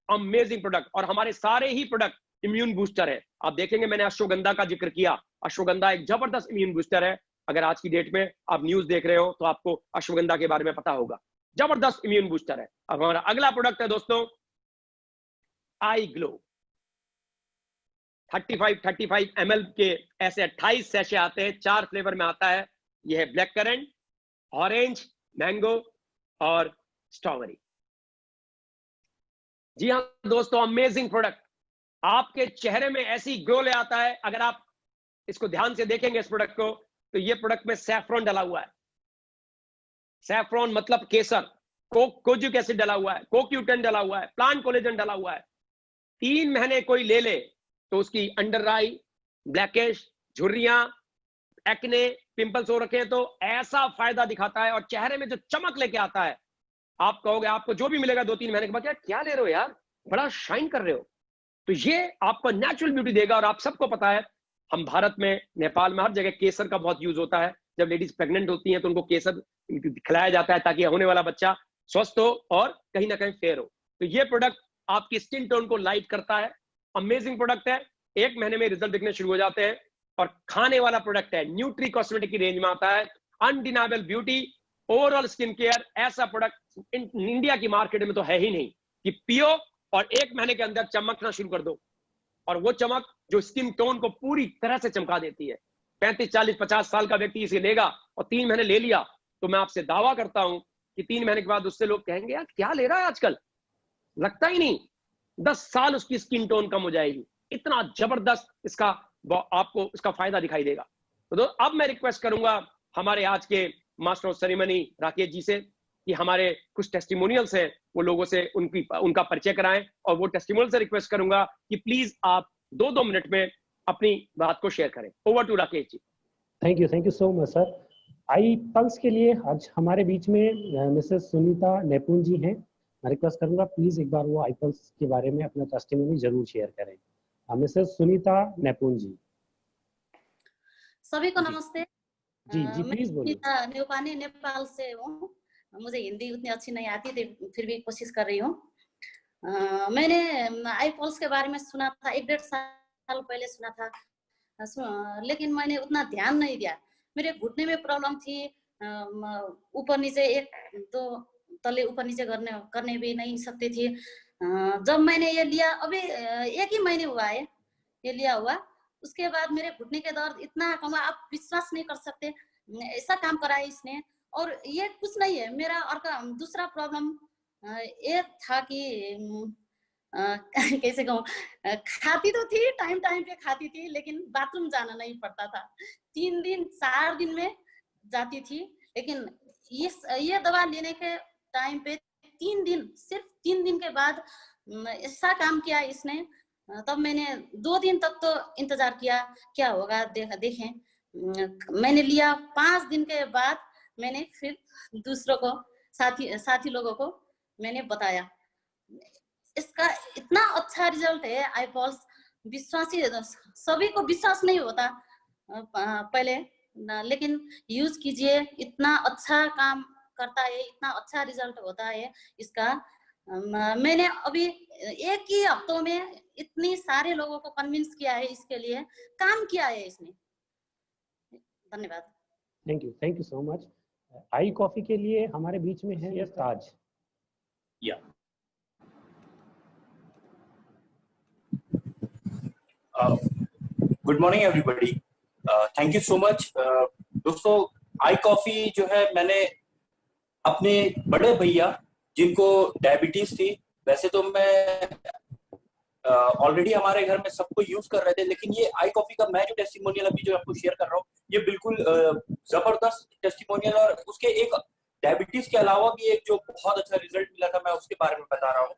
Amazing product. और हमारे सारे ही प्रोडक्ट इम्यून बूस्टर है। आप देखेंगे मैंने अश्वगंधा का जिक्र किया। अश्वगंधा एक जबरदस्त इम्यून बूस्टर है। अगर आज की डेट में आप न्यूज देख रहे हो तो आपको अश्वगंधा के बारे में पता होगा। जबरदस्त इम्यून बूस्टर है। अब हमारा अगला प्रोडक्ट है दोस्तों आई ग्लो। 35 ml के ऐसे 28 सैशे आते हैं, 4 फ्लेवर में आता है। यह है ब्लैक करंट, ऑरेंज, मैंगो और स्ट्रॉबेरी। जी हाँ दोस्तों, अमेजिंग प्रोडक्ट। आपके चेहरे में ऐसी ग्लो ले आता है। अगर आप इसको ध्यान से देखेंगे इस प्रोडक्ट को, तो ये प्रोडक्ट में सैफ्रॉन डाला हुआ है। सैफ्रॉन मतलब केसर। कोजिक एसिड डला हुआ है, कोक्यूटेन डला हुआ है, प्लांट कोलेजन डला हुआ है। 3 महीने कोई ले ले तो उसकी अंडर आई, ब्लैकिश, झुर्रियां, एक्ने, पिंपल्स हो रखे हैं, तो ऐसा फायदा दिखाता है और चेहरे में जो चमक लेके आता है, आप कहोगे आपको जो भी मिलेगा 2-3 महीने के बाद, यार क्या ले रहे हो यार, बड़ा शाइन कर रहे हो। तो ये आपको नेचुरल ब्यूटी देगा। और आप सबको पता है, हम भारत में, नेपाल में, हर जगह केसर का बहुत यूज होता है। जब लेडीज प्रेग्नेंट होती हैं तो उनको केसर खिलाया जाता है ताकि होने वाला बच्चा स्वस्थ हो और कहीं ना कहीं फेयर हो। तो ये प्रोडक्ट आपकी स्किन टोन को लाइट करता है। अमेजिंग प्रोडक्ट है, 1 महीने में रिजल्ट दिखने शुरू हो जाते हैं। और खाने वाला प्रोडक्ट है, न्यूट्री कॉस्मेटिक की रेंज में आता है। अनडिनाबल ब्यूटी, ओवरऑल स्किन केयर, ऐसा प्रोडक्ट इंडिया की मार्केट में तो है ही नहीं कि पियो और 1 महीने के अंदर चमकना शुरू कर दो। और वो चमक जो स्किन टोन को पूरी तरह से चमका देती है। 35, 40, 50 साल का व्यक्ति इसे लेगा और 3 महीने ले लिया तो मैं आपसे दावा करता हूं कि 3 महीने के बाद उससे लोग कहेंगे, यार क्या ले रहा है आजकल, लगता ही नहीं। 10 साल उसकी स्किन टोन कम हो जाएगी। इतना जबरदस्त इसका आपको इसका फायदा दिखाई देगा। तो अब मैं रिक्वेस्ट करूंगा हमारे आज के master of ceremony Rakesh ji से कि हमारे कुछ टेस्टिमोनियल्स हैं, वो लोगों से उनका परिचय कराएं। और वो टेस्टिमोनियल से रिक्वेस्ट करूंगा कि प्लीज आप 2-2 मिनट में अपनी बात को शेयर करें। Over to Rakesh ji. Thank you so much sir. I pulse के लिए आज हमारे बीच में मिसेस सुनीता नेपुन जी हैं। मैं रिक्वेस्ट करूंगा प्लीज एक बार वो आई पल्स के बारे में अपना टेस्टिमोनी जरूर शेयर करें। मिसेस सुनीता नेपुन जी। सभी को नमस्ते। जी प्लीज बोलिए। मैं नेपाली नेपाल से हूँ। मुझे हिंदी उतनी अच्छी नहीं आती थी, फिर भी कोशिश कर रही हूँ। मैंने आई पल्स के बारे में सुना था, 1-1.5 साल पहले सुना था, लेकिन मैंने उतना ध्यान नहीं दिया। मेरे घुटने में प्रॉब्लम थी, ऊपर नीचे 1-2 तले ऊपर नीचे करने भी नहीं सकती थी। जब मैंने ये लिया, अभी 1 ही महीने हुआ है ये लिया हुआ, उसके बाद मेरे घुटने के दर्द इतना कम, आप विश्वास नहीं कर सकते, ऐसा काम करा है इसने। और ये कुछ नहीं है, मेरा और का दूसरा प्रॉब्लम ये था कि कैसे कहूँ, खाती तो थी, टाइम पे खाती थी, लेकिन बाथरूम जाना नहीं पड़ता था। 3 दिन 4 दिन में जाती थी, लेकिन ये दवा लेने के टाइम पे 3 दिन, सिर्फ 3 दिन के बाद ऐसा काम किया इसने। तब मैंने 2 दिन तक तो इंतजार किया क्या होगा, देखें। मैंने लिया, 5 दिन के बाद मैंने फिर दूसरों को, साथी लोगों को मैंने बताया। इसका इतना अच्छा रिजल्ट है आई पल्स, विश्वासी, सभी को विश्वास नहीं होता पहले, लेकिन यूज कीजिए, इतना अच्छा काम करता है, इतना अच्छा रिजल्ट होता है इसका। मैंने अभी 1 ही हफ्तों में इतनी सारे लोगों को कन्विंस किया है, इसके लिए काम किया है इसने। धन्यवाद। Thank you so much. ICoffee के लिए हमारे बीच में है Taj. Good morning everybody, thank you so much. दोस्तों, आई कॉफी जो है, मैंने अपने बड़े भैया जिनको डायबिटीज थी, वैसे तो मैं ऑलरेडी हमारे घर में सबको यूज कर रहे थे, लेकिन ये आई कॉफी का मैं जो टेस्टिमोनियल अभी जो आपको शेयर कर रहा हूँ, ये बिल्कुल जबरदस्त टेस्टिमोनियल। और उसके एक डायबिटीज के अलावा भी एक जो बहुत अच्छा रिजल्ट मिला था, मैं उसके बारे में बता रहा हूँ।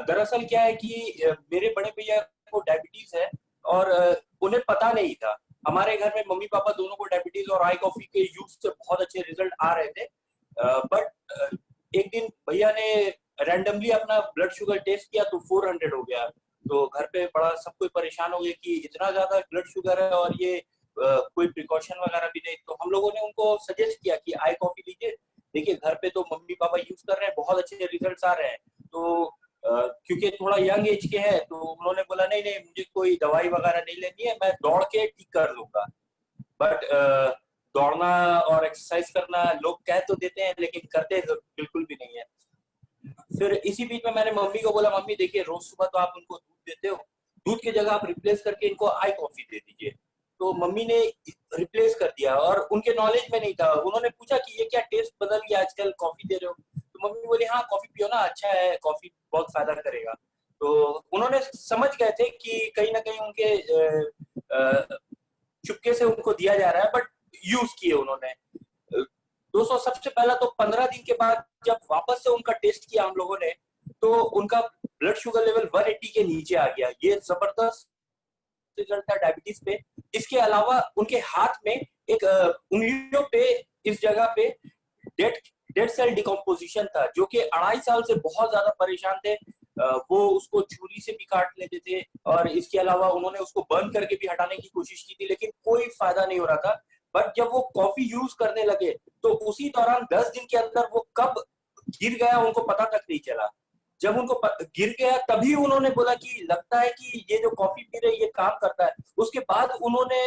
दरअसल क्या है कि मेरे बड़े भैया को डायबिटीज है और उन्हें पता नहीं था। हमारे घर में मम्मी पापा दोनों को डायबिटीज और आई कॉफी के यूज से बहुत अच्छे रिजल्ट आ रहे थे। बट एक दिन भैया ने रैंडमली अपना ब्लड शुगर टेस्ट किया तो 400 हो गया। तो घर पे बड़ा सब कोई परेशान हो गया कि इतना ज्यादा ब्लड शुगर है और ये कोई प्रिकॉशन वगैरह भी नहीं। तो हम लोगों ने उनको सजेस्ट किया कि आई कॉफी लीजिए, देखिए घर पे तो मम्मी पापा यूज कर रहे हैं, बहुत अच्छे रिजल्ट आ रहे हैं। तो क्योंकि थोड़ा यंग एज के हैं, तो उन्होंने बोला नहीं मुझे कोई दवाई वगैरह नहीं लेनी है, मैं दौड़ के ठीक कर लूंगा। बट दौड़ना और एक्सरसाइज करना लोग कह तो देते हैं, लेकिन करते तो बिल्कुल भी नहीं है। फिर इसी बीच में मैंने मम्मी को बोला, मम्मी देखिए रोज सुबह तो आप उनको दूध देते हो, दूध की जगह आप रिप्लेस करके इनको आई कॉफी दे दीजिए। तो मम्मी ने रिप्लेस कर दिया और उनके नॉलेज में नहीं था। उन्होंने पूछा कि ये क्या टेस्ट बदल गया, आजकल कॉफी दे रहे हो? तो मम्मी बोली हाँ कॉफी पियो ना, अच्छा है, कॉफी बहुत फायदा करेगा। तो उन्होंने समझ गए थे कि कहीं ना कहीं उनके चुपके से उनको दिया जा रहा है, बट यूज किए उन्होंने। दोस्तों सबसे पहला तो 15 दिन के बाद जब वापस से उनका टेस्ट किया हम लोगों ने, तो उनका ब्लड शुगर लेवल 180 के नीचे आ गया। ये जबरदस्त रिजल्ट था डायबिटीज पे। इसके अलावा उनके हाथ में एक उंगलियों पे इस जगह पे डेड सेल डिकम्पोजिशन था, जो कि 2.5 साल से बहुत ज्यादा परेशान थे। वो उसको छुरी से भी काट लेते थे और इसके अलावा उन्होंने उसको बर्न करके भी हटाने की कोशिश की थी, लेकिन कोई फायदा नहीं हो रहा था। बट जब वो कॉफी यूज करने लगे तो उसी दौरान 10 दिन के अंदर वो कब गिर गया उनको पता तक नहीं चला। जब उनको गिर गया तभी उन्होंने बोला कि लगता है कि ये जो कॉफी पी रहे ये काम करता है। उसके बाद उन्होंने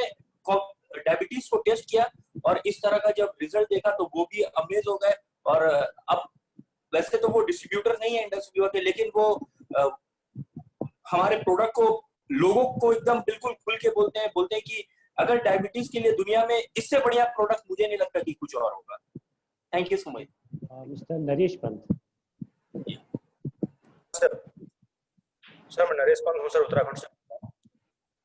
डायबिटीज को टेस्ट किया और इस तरह का जब रिजल्ट देखा तो वो भी अमेज हो गए। और अब वैसे तो वो डिस्ट्रीब्यूटर नहीं है इंडस्ट्री के, लेकिन वो हमारे प्रोडक्ट को लोगों को एकदम बिल्कुल खुल के बोलते हैं कि अगर डायबिटीज के लिए दुनिया में इससे बढ़िया प्रोडक्ट मुझे नहीं लगता कि कुछ और होगा। Thank you so much. Mister Naresh Pant. Sir मैं नरेश पंत हूँ सर, उत्तराखंड से।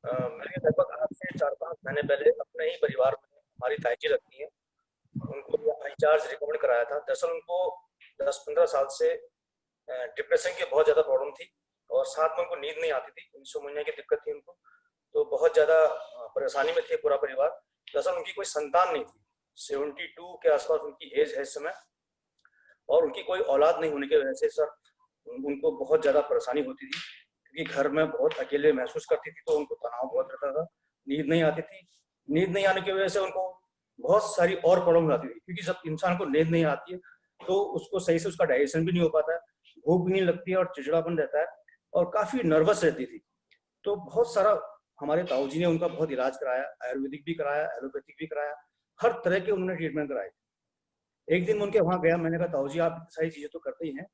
मैंने लगभग आज से 4-5 महीने पहले अपने ही परिवार में हमारी ताई लगती है, उनको आईचार्ज रिकमेंड कराया था। दरअसल उनको 10-15 साल से डिप्रेशन की बहुत ज़्यादा प्रॉब्लम थी और साथ में उनको नींद नहीं आती थी, इंसोम्निया की दिक्कत थी उनको, तो बहुत ज़्यादा परेशानी में थे पूरा परिवार। दरअसल उनकी कोई संतान नहीं थी, 72 के आसपास उनकी एज है इस समय, और उनकी कोई औलाद नहीं होने की वजह से सर उनको बहुत ज़्यादा परेशानी होती थी, क्योंकि घर में बहुत अकेले महसूस करती थी, तो उनको तनाव बहुत रहता था, नींद नहीं आती थी। नींद नहीं आने की वजह से उनको बहुत सारी और प्रॉब्लम आती थी, क्योंकि जब इंसान को नींद नहीं आती है तो उसको सही से उसका डाइजेशन भी नहीं हो पाता है, भूख भी नहीं लगती है और चिड़चिड़ापन रहता है और काफ़ी नर्वस रहती थी। तो बहुत सारा हमारे ताऊ जी ने उनका बहुत इलाज कराया, आयुर्वेदिक भी कराया, एलोपैथिक भी कराया, हर तरह के उन्होंने ट्रीटमेंट कराए। एक दिन उनके वहाँ गया, मैंने कहा ताऊ जी आप सारी चीज़ें तो करते ही हैं,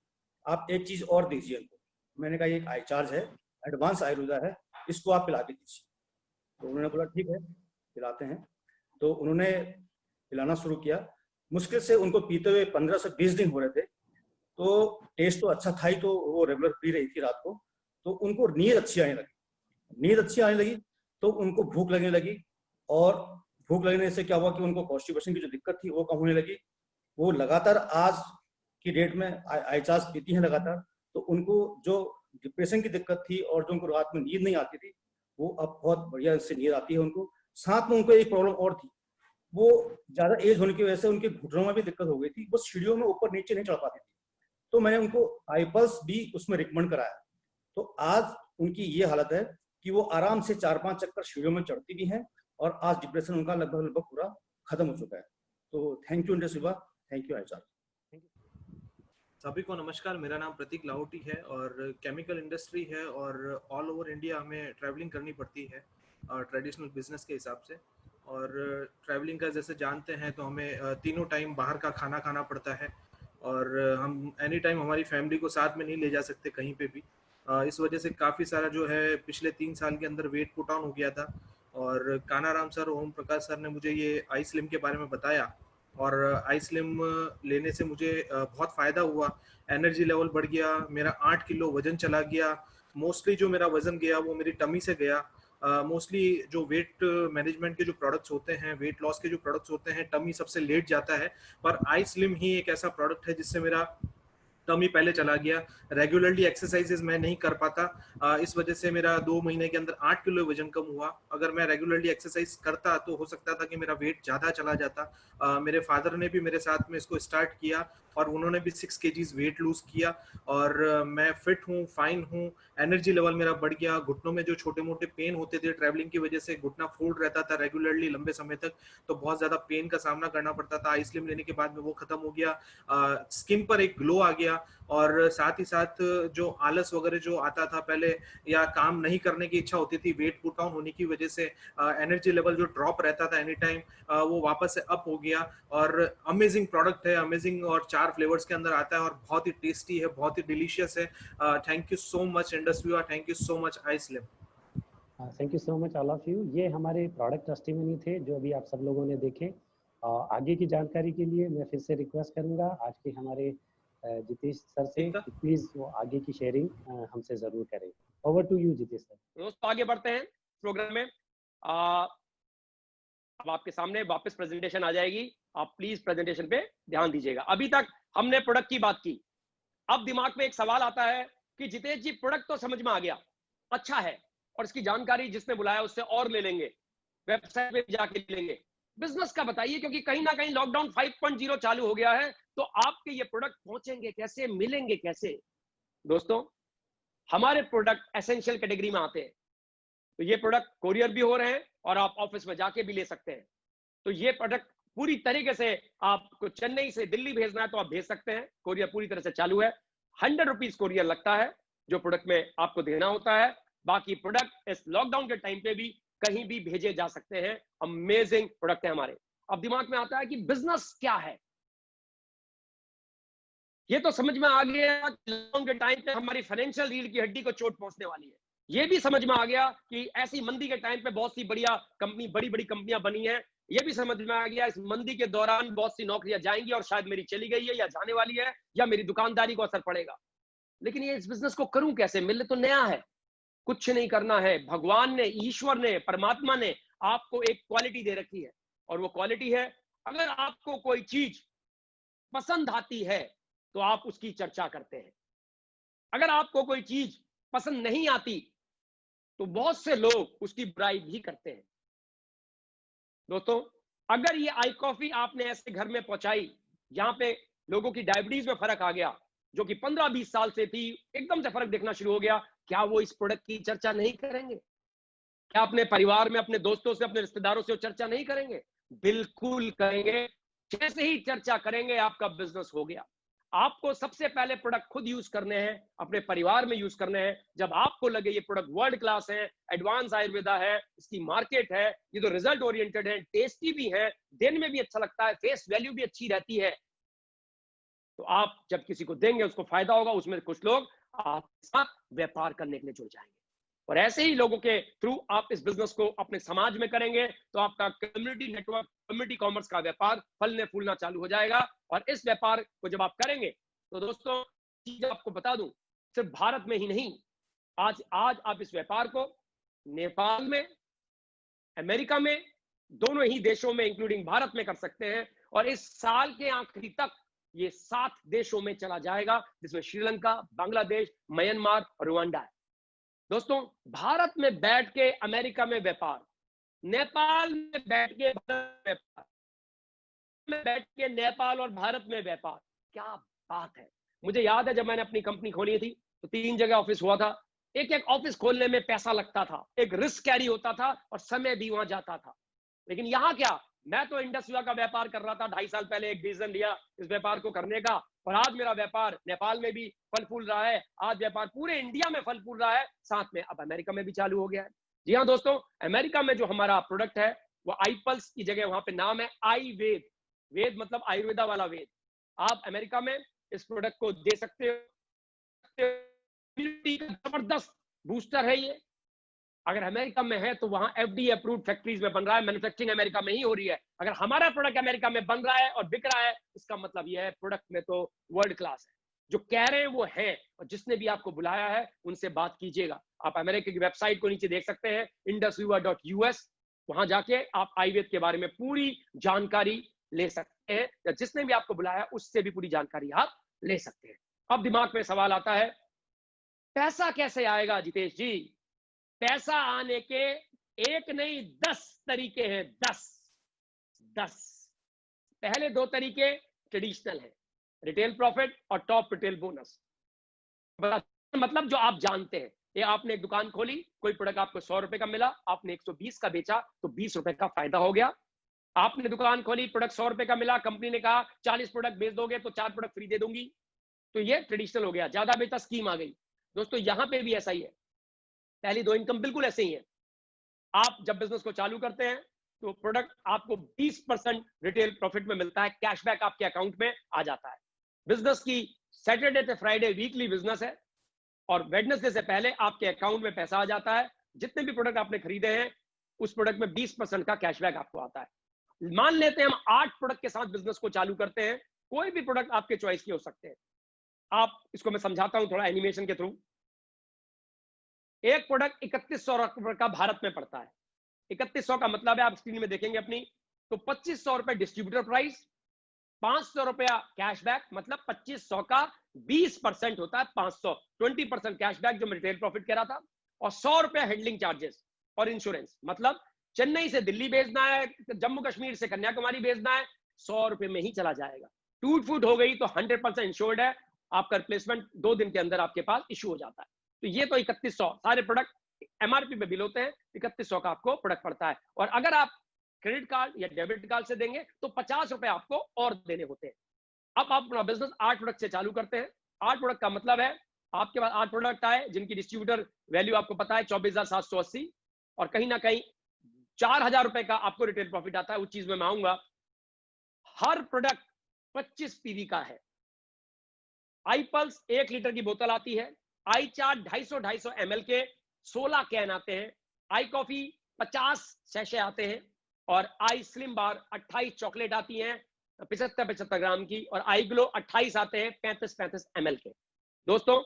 आप एक चीज़ और दीजिए उनको। मैंने कहा ये एक आईचार्ज है, एडवांस आयुर्वेदा है, इसको आप पिला के दीजिए। तो उन्होंने बोला ठीक है पिलाते हैं। तो उन्होंने पिलाना शुरू किया। मुश्किल से उनको पीते हुए 15 से 20 दिन हो रहे थे, तो टेस्ट तो अच्छा था ही, तो वो रेगुलर पी रही थी रात को, तो उनको नींद अच्छी आने लगी। तो उनको भूख लगने लगी, और भूख लगने से क्या हुआ कि उनको कॉन्स्टिपेशन की जो दिक्कत थी वो कम होने लगी। वो लगातार आज की डेट में आईचार्ज पीती हैं लगातार, तो उनको जो डिप्रेशन की दिक्कत थी और जो उनको रात में नींद नहीं आती थी, वो अब बहुत बढ़िया से नींद आती है उनको। साथ में उनको एक प्रॉब्लम और थी, वो ज़्यादा एज होने की वजह से उनके घुटनों में भी दिक्कत हो गई थी, वो सीढ़ियों में ऊपर नीचे नहीं चढ़ पाती थी। तो मैंने उनको आईपल्स भी उसमें रिकमेंड कराया, तो आज उनकी ये हालत है कि वो आराम से 4-5 चक्कर सीढ़ियों में चढ़ती भी हैं, और आज डिप्रेशन उनका लगभग पूरा खत्म हो चुका है। तो thank you industry, thank you iCharge. सभी को नमस्कार, मेरा नाम प्रतीक लाहौटी है और केमिकल इंडस्ट्री है और ऑल ओवर इंडिया हमें ट्रैवलिंग करनी पड़ती है ट्रेडिशनल बिजनेस के हिसाब से। और ट्रैवलिंग का जैसे जानते हैं तो हमें तीनों टाइम बाहर का खाना खाना पड़ता है और हम एनी टाइम हमारी फैमिली को साथ में नहीं ले जा सकते कहीं पे भी। इस वजह से काफ़ी सारा जो है पिछले 3 साल के अंदर वेट पुट ऑन हो गया था, और कानाराम सर, ओम प्रकाश सर ने मुझे ये आई स्लिम के बारे में बताया और आई स्लिम लेने से मुझे बहुत फ़ायदा हुआ। एनर्जी लेवल बढ़ गया, मेरा 8 किलो वजन चला गया। मोस्टली जो मेरा वजन गया वो मेरी टमी से गया। मोस्टली जो वेट मैनेजमेंट के जो प्रोडक्ट्स होते हैं, वेट लॉस के जो प्रोडक्ट्स होते हैं, टमी सबसे लेट जाता है, पर आई स्लिम ही एक ऐसा प्रोडक्ट है जिससे मेरा टमी पहले चला गया। रेगुलरली एक्सरसाइजेज मैं नहीं कर पाता, इस वजह से मेरा 2 महीने के अंदर 8 किलो वजन कम हुआ। अगर मैं रेगुलरली एक्सरसाइज करता तो हो सकता था कि मेरा वेट ज़्यादा चला जाता। मेरे फादर ने भी मेरे साथ में इसको स्टार्ट किया और उन्होंने भी 6 kgs वेट लूज किया और मैं फिट हूँ, फाइन हूँ। एनर्जी लेवल मेरा बढ़ गया। घुटनों में जो छोटे मोटे पेन होते थे ट्रैवलिंग की वजह से, घुटना फोल्ड रहता था रेगुलरली लंबे समय तक, तो बहुत ज़्यादा पेन का सामना करना पड़ता था। आई स्लिम लेने के बाद में वो खत्म हो गया। स्किन पर एक ग्लो आ गया और साथ ही साथ जो आलस वगैरह जो आता था पहले या काम नहीं करने की इच्छा होती थी वेट पुट डाउन होने की वजह से, एनर्जी लेवल जो ड्रॉप रहता था एनी टाइम, वो वापस से अप हो गया। और अमेजिंग प्रोडक्ट है, अमेजिंग, और 4 फ्लेवर्स के अंदर आता है और बहुत ही टेस्टी है, बहुत ही डिलीशियस है। Thank you so much industry, thank you so much I slim. Thank you so much all of you. ये हमारे प्रोडक्ट टेस्टिमनी थे जो अभी आप सब लोगों ने देखे। आगे की जानकारी के लिए मैं फिर से रिक्वेस्ट करूंगा आज के हमारे जितेश सर से कि प्लीज वो आगे की शेयरिंग हमसे जरूर करें। Over to you Jitesh sir. दोस्तों आगे बढ़ते हैं प्रोग्राम में। अब आपके सामने वापस प्रेजेंटेशन आ जाएगी, आप प्लीज प्रेजेंटेशन पे ध्यान दीजिएगा। अभी तक हमने प्रोडक्ट की बात की, अब दिमाग में एक सवाल आता है कि जितेश जी प्रोडक्ट तो समझ में आ गया, अच्छा है, और इसकी जानकारी जिसने बुलाया उससे और ले लेंगे, वेबसाइट पे जाके ले लेंगे, बिजनेस का बताइए, क्योंकि कहीं ना कहीं लॉकडाउन 5.0 चालू हो गया है, तो आपके ये प्रोडक्ट पहुंचेंगे कैसे, मिलेंगे कैसे? दोस्तों, हमारे प्रोडक्ट एसेंशियल कैटेगरी में आते हैं, तो ये प्रोडक्ट कोरियर भी हो रहे हैं और आप ऑफिस में जाके भी ले सकते हैं। तो ये प्रोडक्ट पूरी तरीके से, आपको चेन्नई से दिल्ली भेजना है तो आप भेज सकते हैं, कोरियर पूरी तरह से चालू है। 100 रुपीज कोरियर लगता है जो प्रोडक्ट में आपको देना होता है। बाकी प्रोडक्ट इस लॉकडाउन के टाइम पे भी कहीं भी भेजे जा सकते हैं। अमेजिंग प्रोडक्ट है हमारे। अब दिमाग में आता है कि बिजनेस क्या है, ये तो समझ में आ गया कि लॉकडाउन के टाइम पे हमारी फाइनेंशियल रीढ़ की हड्डी को चोट पहुंचने वाली है। ये भी समझ में आ गया कि ऐसी मंदी के टाइम पे बहुत सी बढ़िया कंपनी, बड़ी बड़ी कंपनियां बनी हैं। ये भी समझ में आ गया इस मंदी के दौरान बहुत सी नौकरियां जाएंगी और शायद मेरी चली गई है या जाने वाली है, या मेरी दुकानदारी को असर पड़ेगा। लेकिन ये इस बिजनेस को करूं कैसे? मिले तो नया है, कुछ नहीं करना है। भगवान ने, ईश्वर ने, परमात्मा ने आपको एक क्वालिटी दे रखी है, और वो क्वालिटी है, अगर आपको कोई चीज पसंद आती है तो आप उसकी चर्चा करते हैं। अगर आपको कोई चीज पसंद नहीं आती तो बहुत से लोग उसकी बुराई भी करते हैं। दोस्तों, अगर ये आई कॉफी आपने ऐसे घर में पहुंचाई, यहां पे लोगों की डायबिटीज में फर्क आ गया, जो कि 15-20 साल से थी, एकदम से फर्क दिखना शुरू हो गया, क्या वो इस प्रोडक्ट की चर्चा नहीं करेंगे? क्या अपने परिवार में, अपने दोस्तों से, अपने रिश्तेदारों से वो चर्चा नहीं करेंगे? बिल्कुल करेंगे। जैसे ही चर्चा करेंगे, आपका बिजनेस हो गया। आपको सबसे पहले प्रोडक्ट खुद यूज करने हैं, अपने परिवार में यूज करने हैं। जब आपको लगे ये प्रोडक्ट वर्ल्ड क्लास है, एडवांस आयुर्वेदा है, इसकी मार्केट है, ये तो रिजल्ट ओरिएंटेड है, टेस्टी भी है, देने में भी अच्छा लगता है, फेस वैल्यू भी अच्छी रहती है, तो आप जब किसी को देंगे उसको फायदा होगा। उसमें कुछ लोग आपके साथ व्यापार करने के लिए जुड़ जाएंगे, और ऐसे ही लोगों के थ्रू आप इस बिजनेस को अपने समाज में करेंगे तो आपका कम्युनिटी नेटवर्क, कम्युनिटी कॉमर्स का व्यापार फलने फूलना चालू हो जाएगा। और इस व्यापार को जब आप करेंगे तो दोस्तों, चीज आपको बता दूं, सिर्फ भारत में ही नहीं, आज आप इस व्यापार को नेपाल में, अमेरिका में, दोनों ही देशों में इंक्लूडिंग भारत में कर सकते हैं। और इस साल के आखिरी तक ये 7 देशों में चला जाएगा, जिसमें श्रीलंका, बांग्लादेश, म्यांमार और रुवांडा है। दोस्तों, भारत में बैठ के अमेरिका में व्यापार, नेपाल में बैठ के भारत में व्यापार, में बैठ के नेपाल और भारत में व्यापार, क्या बात है। मुझे याद है जब मैंने अपनी कंपनी खोली थी तो 3 जगह ऑफिस हुआ था। एक ऑफिस खोलने में पैसा लगता था, एक रिस्क कैरी होता था और समय भी वहां जाता था। लेकिन यहाँ क्या, मैं तो इंडस्ट्री का व्यापार कर रहा था, 2.5 साल पहले एक डिसीजन लिया इस व्यापार को करने का, और आज मेरा व्यापार नेपाल में भी फल फूल रहा है, आज व्यापार पूरे इंडिया में फल फूल रहा है, साथ में अब अमेरिका में भी चालू हो गया है। जी हाँ दोस्तों, अमेरिका में जो हमारा प्रोडक्ट है वो आई पल्स की जगह वहां पे नाम है आई वेद। वेद मतलब आयुर्वेदा वाला वेद। आप अमेरिका में इस प्रोडक्ट को दे सकते हो, जबरदस्त बूस्टर है ये। अगर अमेरिका में है तो वहां एफडीए अप्रूव्ड फैक्ट्रीज में बन रहा है, मैन्युफैक्चरिंग अमेरिका में ही हो रही है। अगर हमारा प्रोडक्ट अमेरिका में बन रहा है और बिक रहा है, इसका मतलब यह है प्रोडक्ट में तो वर्ल्ड क्लास है। जो कह रहे हैं वो है, और जिसने भी आपको बुलाया है उनसे बात कीजिएगा। आप अमेरिका की वेबसाइट को नीचे देख सकते हैं, indusviewer.us, वहां जाके आप आयुर्वेद के बारे में पूरी जानकारी ले सकते हैं, या जिसने भी आपको बुलाया उससे भी पूरी जानकारी आप ले सकते हैं। अब दिमाग में सवाल आता है, पैसा कैसे आएगा जितेश जी? पैसा आने के एक नहीं 10 तरीके हैं। 10 पहले 2 तरीके ट्रेडिशनल है, रिटेल प्रॉफिट और टॉप रिटेल बोनस। मतलब जो आप जानते हैं, ये आपने एक दुकान खोली, कोई प्रोडक्ट आपको 100 रुपए का मिला, आपने 120 का बेचा तो 20 रुपए का फायदा हो गया। आपने दुकान खोली, प्रोडक्ट 100 रुपए का मिला, कंपनी ने कहा 40 प्रोडक्ट बेच दोगे तो 4 प्रोडक्ट फ्री दे दूंगी, तो ये ट्रेडिशनल हो गया, ज्यादा बेचा स्कीम आ गई। दोस्तों, यहां पे भी ऐसा ही है, पहली 2 इनकम बिल्कुल ऐसे ही है। आप जब बिजनेस को चालू करते हैं तो प्रोडक्ट आपको 20% रिटेल प्रॉफिट में मिलता है, कैशबैक आपके अकाउंट में आ जाता है। बिजनेस की सैटरडे से फ्राइडे वीकली बिजनेस है, और वेडनेसडे से पहले आपके अकाउंट में पैसा आ जाता है। जितने भी प्रोडक्ट आपने खरीदे हैं उस प्रोडक्ट में 20% का कैशबैक आपको आता है। मान लेते हैं हम 8 प्रोडक्ट के साथ बिजनेस को चालू करते हैं, कोई भी प्रोडक्ट आपके चॉइस के हो सकते हैं। आप इसको मैं समझाता हूं थोड़ा एनिमेशन के थ्रू। एक प्रोडक्ट 3100 रुपए का भारत में पड़ता है, 3100 का मतलब है, आप स्क्रीन में देखेंगे अपनी, तो 2500 रुपए डिस्ट्रीब्यूटर प्राइस, 500 रुपया कैशबैक, मतलब 2500 का 20% होता है 500, 20% कैशबैक जो मैं रिटेल प्रॉफिट कह रहा था, और 100 रुपया हैंडलिंग चार्जेस और इंश्योरेंस। मतलब चेन्नई से दिल्ली भेजना है, जम्मू कश्मीर से कन्याकुमारी भेजना है, 100 रुपए में ही चला जाएगा। टूट फूट हो गई तो 100% इंश्योर्ड है, आपका रिप्लेसमेंट 2 दिन के अंदर आपके पास इशू हो जाता है। तो ये तो 3100 सारे प्रोडक्ट एमआरपी पे बिल होते हैं, 3100 का आपको प्रोडक्ट पड़ता है। और अगर आप क्रेडिट कार्ड या डेबिट कार्ड से देंगे तो 50 रुपए आपको और देने होते हैं। अब आप अपना बिजनेस 8 प्रोडक्ट से चालू करते हैं। 8 प्रोडक्ट का मतलब है आपके पास 8 प्रोडक्ट आए जिनकी डिस्ट्रीब्यूटर वैल्यू आपको पता है 24,780, और कहीं ना कहीं 4,000 रुपए का आपको रिटेल प्रॉफिट आता है। उस चीज में मैं आऊंगा। हर प्रोडक्ट 25 पीवी का है। आई पल्स 1 लीटर की बोतल आती है, आई चार्ट 250 ml के 16 कैन आते हैं, आई कॉफी 50 सैशे आते हैं, और आई स्लिम बार 28 चॉकलेट आती हैं 75 ग्राम की, और आई ग्लो 28 आते हैं 35 ml के। दोस्तों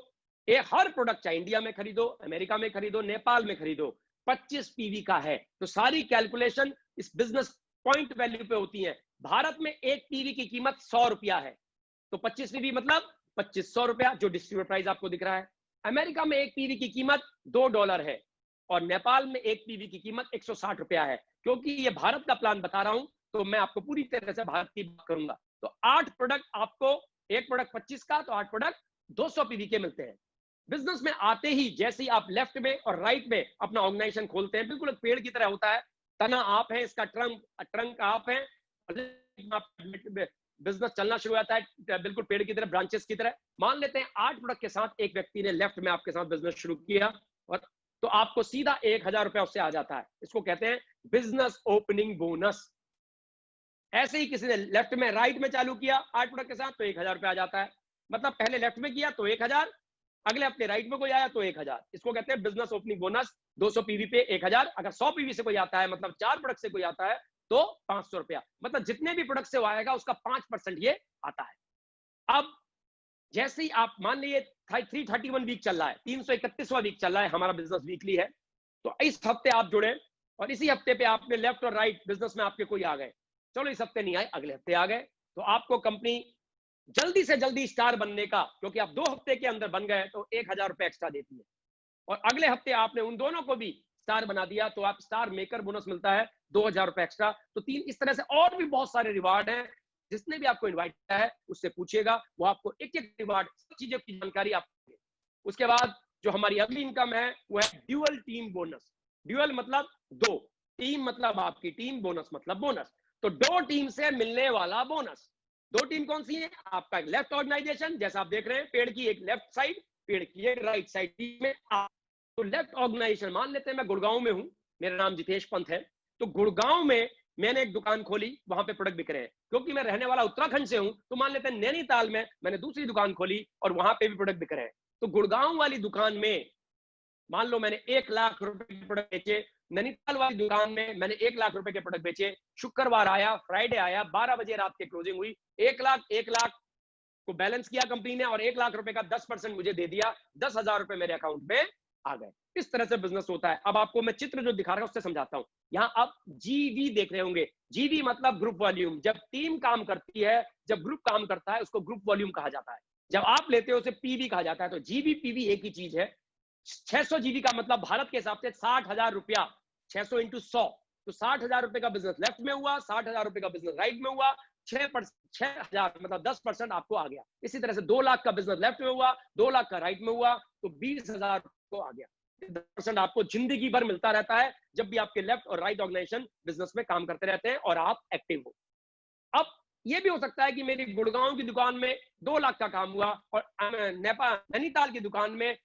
ये हर प्रोडक्ट चाहे इंडिया में खरीदो, अमेरिका में खरीदो, नेपाल में खरीदो, 25 पीवी का है। तो सारी कैलकुलेशन इस बिजनेस पॉइंट वैल्यू पे होती है। भारत में 1 पीवी की कीमत 100 रुपया है, तो 25 पीवी मतलब 2500 रुपया जो डिस्ट्रीब्यूटर प्राइस आपको दिख रहा है। अमेरिका में 1 पीवी की कीमत $2 है, और नेपाल में 1 पीवी की कीमत 160 रुपया है। क्योंकि ये भारत का प्लान बता रहा हूं तो मैं आपको पूरी तरह से भारत की बात करूंगा। तो 8 प्रोडक्ट आपको, एक प्रोडक्ट 25 का, तो 8 प्रोडक्ट 200 पीवी के मिलते हैं। बिजनेस में आते ही जैसे ही आप लेफ्ट में और राइट में अपना ऑर्गेनाइजेशन खोलते हैं, बिल्कुल एक पेड़ की तरह होता है। तना आप है, इसका ट्रंक आप है, बिजनेस चलना शुरू होता है बिल्कुल पेड़ की तरह, ब्रांचेस की तरह। मान लेते हैं 8 प्रोडक्ट के साथ एक व्यक्ति ने लेफ्ट में आपके साथ बिजनेस शुरू किया, और तो आपको सीधा 1000 रुपया उससे आ जाता है। इसको कहते हैं बिजनेस ओपनिंग बोनस। ऐसे ही किसी ने लेफ्ट में राइट में चालू किया 8 प्रोडक्ट के साथ, तो 1000 रुपया आ जाता है। मतलब पहले लेफ्ट में किया तो 1000, अगले हफ्ते राइट में कोई आया तो 1000। इसको कहते हैं बिजनेस ओपनिंग बोनस। 200 पीवी पे 1000, अगर 100 पीवी से कोई आता है, मतलब 4 प्रोडक्ट से कोई आता है, तो 500 रुपया। मतलब जितने भी प्रोडक्ट से वो आएगा उसका 5% ये आता है। अब जैसे ही आप मान लीजिए 331 वीक चल रहा है, 331वां वीक चल रहा है, हमारा बिजनेस वीकली है, तो इस हफ्ते आप जुड़े और इसी हफ्ते पे आपने लेफ्ट और राइट बिजनेस में आपके कोई आ गए। चलो इस हफ्ते नहीं आए, अगले हफ्ते आ गए, तो आपको कंपनी जल्दी से जल्दी स्टार बनने का, क्योंकि आप 2 हफ्ते के अंदर बन गए, तो 1000 रुपए एक्स्ट्रा देती है। और अगले हफ्ते आपने उन दोनों को भी स्टार बना दिया, तो आप स्टार मेकर बोनस मिलता है 2000 रुपए एक्स्ट्रा। तो 3 इस तरह से और भी बहुत सारे रिवार्ड हैं। जिसने भी आपको इनवाइट किया है उससे पूछिएगा, वो आपको एक एक रिवार्ड, सब चीजों की जानकारी आपको देंगे। उसके बाद जो हमारी अगली इनकम है वो है ड्यूअल टीम बोनस। ड्यूअल मतलब 2, टीम मतलब आपकी टीम, बोनस मतलब बोनस। तो 2 टीम से मिलने वाला बोनस। 2 टीम कौन सी है? आपका एक लेफ्ट ऑर्गेनाइजेशन, जैसा आप देख रहे हैं, पेड़ की एक लेफ्ट साइड, पेड़ की एक राइट साइड में। तो लेफ्ट ऑर्गेनाइजेशन, मान लेते हैं मैं गुड़गांव में हूं, मेरा नाम जितेश पंत है, तो गुड़गांव में मैंने एक दुकान खोली, वहां पे प्रोडक्ट बिक रहे हैं। क्योंकि मैं रहने वाला उत्तराखंड से हूं, तो मान लेते हैं नैनीताल में मैंने दूसरी दुकान खोली और वहां पे भी प्रोडक्ट बिक रहे हैं। तो गुड़गांव वाली दुकान में मान लो मैंने 1 लाख रुपए के प्रोडक्ट बेचे, नैनीताल वाली दुकान में मैंने 1 लाख रुपए के प्रोडक्ट बेचे। शुक्रवार आया, फ्राइडे आया, 12 बजे रात की क्लोजिंग हुई, 1 लाख को बैलेंस किया कंपनी ने, और 1 लाख रुपए का 10% मुझे दे दिया, 10,000 रुपए मेरे अकाउंट में आ गए। इस तरह से बिजनेस होता है। अब आपको मैं चित्र जो दिखा रहा हूं उससे समझाता हूं। यहां आप जीवी देख रहे होंगे। जीवी मतलब ग्रुप वॉल्यूम। जब टीम काम करती है, जब ग्रुप काम करता है, उसको ग्रुप वॉल्यूम कहा जाता है। जब आप लेते हो उसे पीवी कहा जाता है। तो जीवी पीवी एक ही चीज है। 600 जीवी का मतलब भारत के हिसाब से 60,000 रुपया, 600 इंटू 100, तो 60,000 रुपए का बिजनेस लेफ्ट में हुआ, 60,000 रुपए का बिजनेस राइट में हुआ, 6,000 मतलब 10% आपको आ गया। इसी तरह से 2 लाख का बिजनेस लेफ्ट में हुआ, 2 लाख का राइट में हुआ, तो 20,000 को आ गया। 10% आपको जिंदगी भर मिलता रहता है जब भी आपके लेफ्ट और राइट ऑर्गेनाइजेशन बिजनेस में काम करते रहते हैं और आप एक्टिव हो। अब ये भी हो सकता है कि मेरी गुड़गांव की दुकान में 2 लाख का काम हुआ और नैनीताल की दुकान में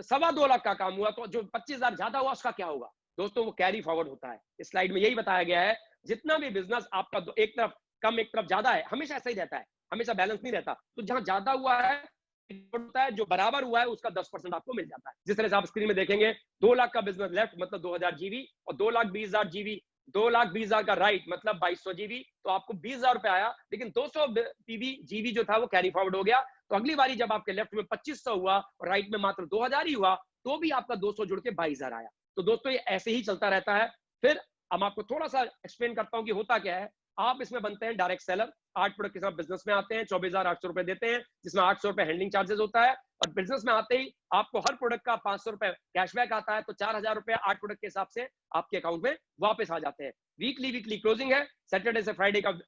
2.25 लाख का काम हुआ, तो जो 25,000 ज्यादा हुआ उसका क्या होगा? दोस्तों वो कैरी फॉरवर्ड होता है। इस स्लाइड में यही बताया गया है। जितना भी बिजनेस आपका एक तरफ कम एक तरफ ज्यादा है, हमेशा ऐसा ही रहता है, हमेशा बैलेंस नहीं रहता। तो जहां ज्यादा हुआ है होता है, जो बराबर हुआ है उसका 10% आपको मिल जाता है। जिस तरह से आप स्क्रीन में देखेंगे, 2 लाख का बिजनेस लेफ्ट मतलब 2000 जीबी, और 2,20,000 जीबी, 2,20,000 का राइट मतलब 2200 जीबी, तो आपको 20,000 रुपए आया। लेकिन 200 पीवी जीबी जो था वो कैरी फॉरवर्ड हो गया। तो अगली बारी जब आपके लेफ्ट में 2500 हुआ और राइट में मात्र 2000 ही हुआ, तो भी आपका 200 जुड़ के 22,000 आया। तो दोस्तों ये ऐसे ही चलता रहता है। फिर अब आपको थोड़ा सा एक्सप्लेन करता हूँ कि होता क्या है। आप इसमें बनते हैं डायरेक्ट सेलर, 8 प्रोडक्ट के साथ बिजनेस में आते हैं, 24,800 रुपए देते हैं, जिसमें 800 रुपए हैंडलिंग चार्जेस होता है, और बिजनेस में आते ही आपको हर प्रोडक्ट का 500 रुपए कैशबैक आता है, तो 4,000 रुपए 8 प्रोडक्ट के हिसाब से आपके अकाउंट में वापस आ जाते हैं। वीकली क्लोजिंग है, सैटरडे से फ्राइडे का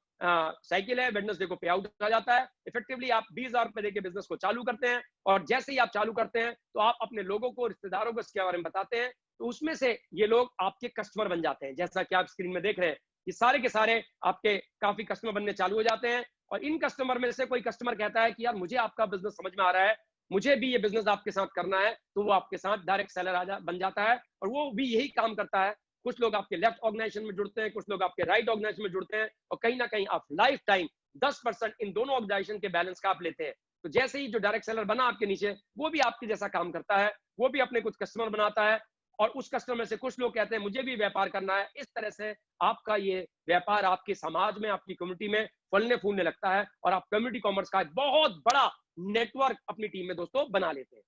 साइकिल है, वेडनेसडे को पे आउट आ जाता है। इफेक्टिवली आप 20,000 रुपए देके बिजनेस को चालू करते हैं, और जैसे ही आप चालू करते हैं तो आप अपने लोगों को, रिश्तेदारों को इसके बारे में बताते हैं, तो उसमें से ये लोग आपके कस्टमर बन जाते हैं। जैसा कि आप स्क्रीन में देख रहे हैं, ये सारे के सारे आपके काफी कस्टमर बनने चालू हो जाते हैं। और इन कस्टमर में से कोई कस्टमर कहता है कि यार मुझे आपका बिजनेस समझ में आ रहा है, मुझे भी ये बिजनेस आपके साथ करना है, तो वो आपके साथ डायरेक्ट सेलर बन जाता है, और वो भी यही काम करता है। कुछ लोग आपके लेफ्ट ऑर्गेनाइजेशन में जुड़ते हैं, कुछ लोग आपके राइट ऑर्गेनाइजेशन में जुड़ते हैं, और कहीं ना कहीं आप लाइफ टाइम 10% इन दोनों ऑर्गेनाइजेशन के बैलेंस का आप लेते हैं। तो जैसे ही जो डायरेक्ट सेलर बना आपके नीचे, वो भी आपके जैसा काम करता है, वो भी अपने कुछ कस्टमर बनाता है, और उस कस्टमर से कुछ लोग कहते हैं मुझे भी व्यापार करना है। इस तरह से आपका ये व्यापार आपके समाज में, आपकी कम्युनिटी में फलने फूलने लगता है, और आप कम्युनिटी कॉमर्स का एक बहुत बड़ा नेटवर्क अपनी टीम में दोस्तों बना लेते हैं।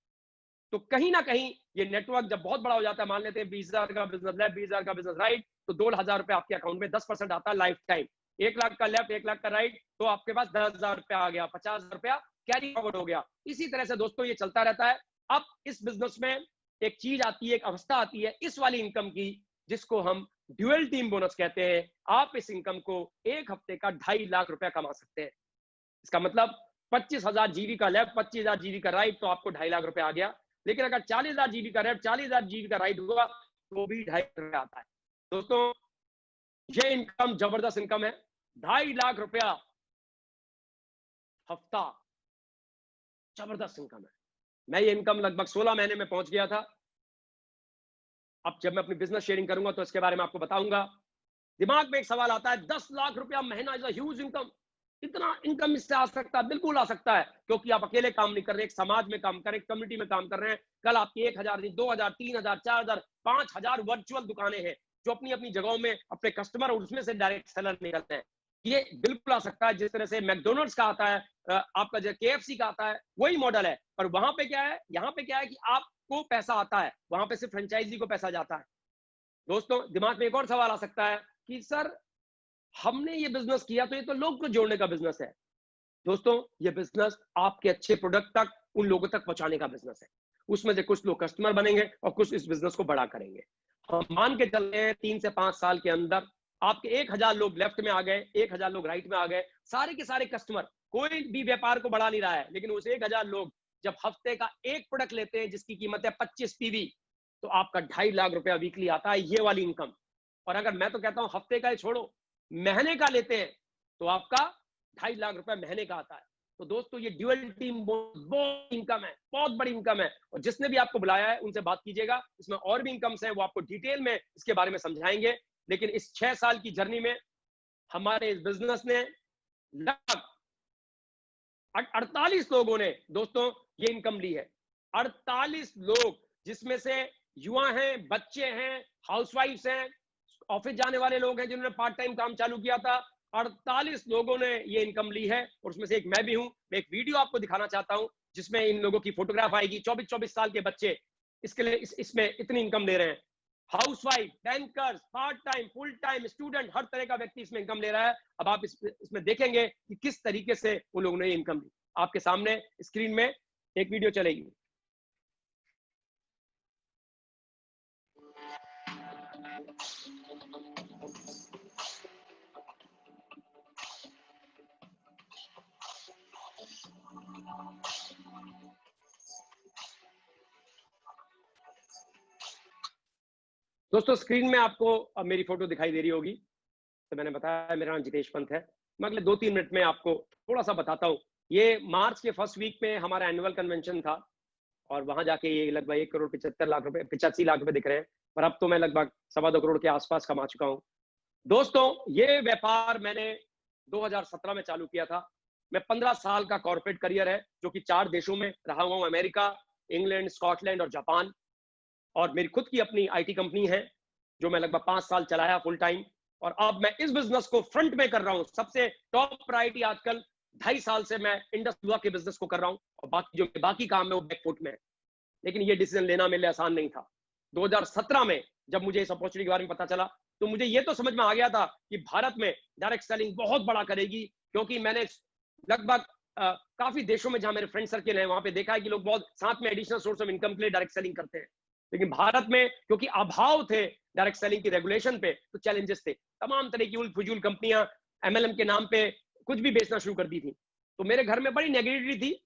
तो कहीं ना कहीं ये नेटवर्क जब बहुत बड़ा हो जाता है, मान लेते हैं 20,000 का बिजनेस लेफ्ट, 20,000 का बिजनेस राइट, तो 2,000 रुपए आपके अकाउंट में 10% आता है लाइफ टाइम। 1 लाख का लेफ्ट, 1 लाख का राइट, तो आपके पास 10,000 रुपया आ गया, 50,000 रुपया कैरी फॉरवर्ड हो गया। इसी तरह से दोस्तों ये चलता रहता है। अब इस बिजनेस में एक चीज आती है, एक अवस्था आती है इस वाली इनकम की, जिसको हम ड्यूअल टीम बोनस कहते हैं। आप इस इनकम को एक हफ्ते का 2.5 लाख रुपया कमा सकते हैं। इसका मतलब 25,000 जीबी का लेफ्ट, 25,000 जीबी का राइट, तो आपको 2.5 लाख रुपया आ गया। लेकिन अगर 40,000 जीबी का लेफ्ट, 40,000 जीबी का राइट हुआ, तो भी 2.5 लाख रुपया आता है। दोस्तों ये इनकम जबरदस्त इनकम है, 2.5 लाख रुपया हफ्ता, जबरदस्त इनकम है। मैं ये इनकम लगभग 16 महीने में पहुंच गया था। अब जब मैं अपनी बिजनेस शेयरिंग करूंगा तो इसके बारे में आपको बताऊंगा। दिमाग में एक सवाल आता है, 10 लाख रुपया महीना इज अ ह्यूज इनकम। इतना इनकम इससे आ सकता है? बिल्कुल आ सकता है, क्योंकि आप अकेले काम नहीं कर रहे, एक समाज में काम कर रहे हैं, कम्युनिटी में काम कर रहे हैं। कल आपकी 1,000 नहीं, 2,000, 3,000, 4,000, 5,000 वर्चुअल दुकानें हैं जो अपनी अपनी जगहों में अपने कस्टमर और उसमें से डायरेक्ट सेलर निकलते हैं। ये बिल्कुल आ सकता है। जिस तरह से मैकडोनल्ड्स का आता है, आपका जो KFC का आता है, वही मॉडल है। पर वहां पे क्या है, यहाँ पे क्या है कि आपको पैसा आता है, वहां पे सिर्फ फ्रेंचाइजी को पैसा जाता है। दोस्तों दिमाग में एक और सवाल आ सकता है कि सर हमने ये बिजनेस किया तो ये तो लोग को जोड़ने का बिजनेस है। दोस्तों ये बिजनेस आपके अच्छे प्रोडक्ट तक, उन लोगों तक पहुंचाने का बिजनेस है। उसमें से कुछ लोग कस्टमर बनेंगे और कुछ इस बिजनेस को बड़ा करेंगे। हम मान के चलते हैं 3 से 5 साल के अंदर आपके 1,000 लोग लेफ्ट में आ गए, 1,000 लोग राइट में आ गए। सारे के सारे कस्टमर, कोई भी व्यापार को बढ़ा नहीं रहा है, लेकिन उस 1,000 लोग जब हफ्ते का एक प्रोडक्ट लेते हैं जिसकी कीमत है 25 PV, तो आपका 2.5 लाख रुपया वीकली आता है, ये वाली इनकम। और अगर मैं तो कहता हूं हफ्ते का ही छोड़ो, महीने का लेते हैं तो आपका 2.5 लाख रुपया महीने का आता है। तो दोस्तों ये ड्यूअल टीम बहुत इनकम है, बहुत बड़ी इनकम है। और जिसने भी आपको बुलाया है उनसे बात कीजिएगा, इसमें और भी इनकम्स हैं, वो आपको डिटेल में इसके बारे में समझाएंगे। लेकिन इस 6 साल की जर्नी में हमारे इस बिजनेस ने लगभग 48 लोगों ने दोस्तों ये इनकम ली है। 48 लोग, जिसमें से युवा हैं, बच्चे हैं, हाउसवाइफ्स हैं, ऑफिस जाने वाले लोग हैं जिन्होंने पार्ट टाइम काम चालू किया था। 48 लोगों ने ये इनकम ली है, और उसमें से एक मैं भी हूं। मैं एक वीडियो आपको दिखाना चाहता हूं जिसमें इन लोगों की फोटोग्राफ आएगी। 24-24 साल के बच्चे इसके लिए इसमें इतनी इनकम ले रहे हैं। Housewife, bankers, part time, full time, student, हर तरह का व्यक्ति इसमें इनकम ले रहा है। अब आप इसमें देखेंगे कि किस तरीके से उन लोगों ने इनकम ली। आपके सामने स्क्रीन में एक वीडियो चलेगी। दोस्तों स्क्रीन में आपको मेरी फोटो दिखाई दे रही होगी। तो मैंने बताया मेरा नाम जितेश पंत है। मैं अगले 2-3 मिनट में आपको थोड़ा सा बताता हूँ। ये मार्च के फर्स्ट वीक में हमारा एनुअल कन्वेंशन था, और वहां जाके ये लगभग 1,75,00,000 रुपए दिख रहे हैं। पर अब तो मैं लगभग 2.25 करोड़ के आसपास कमा चुका हूँ। दोस्तों ये व्यापार मैंने 2017 में चालू किया था। मैं 15 साल का कॉर्पोरेट करियर है, जो कि 4 देशों में रहा हुआ हूँ, अमेरिका, इंग्लैंड, स्कॉटलैंड और जापान। और मेरी खुद की अपनी IT कंपनी है जो मैं लगभग 5 साल चलाया फुल टाइम। और अब मैं इस बिजनेस को फ्रंट में कर रहा हूँ। सबसे टॉप प्रायोरिटी आजकल 2.5 साल से मैं इंडस दुआ के बिजनेस को कर रहा हूँ, और बाकी काम है वो बैकफुट में है। लेकिन ये डिसीजन लेना मेरे लिए आसान नहीं था। 2017 में जब मुझे इस अपॉर्चुनिटी के बारे में पता चला, तो मुझे ये तो समझ में आ गया था कि भारत में डायरेक्ट सेलिंग बहुत बड़ा करेगी, क्योंकि मैंने लगभग काफी देशों में जहां मेरे फ्रेंड सर्किल है वहां पे देखा है कि लोग बहुत साथ में एडिशनल सोर्स ऑफ इनकम के लिए डायरेक्ट सेलिंग करते हैं। लेकिन भारत में क्योंकि अभाव थे डायरेक्ट सेलिंग की रेगुलेशन पे, तो चैलेंजेस थे। तमाम तरह की उल-फुजूल कंपनियां MLM के नाम पे कुछ भी बेचना शुरू कर दी थी। तो मेरे घर में बड़ी नेगेटिविटी थी,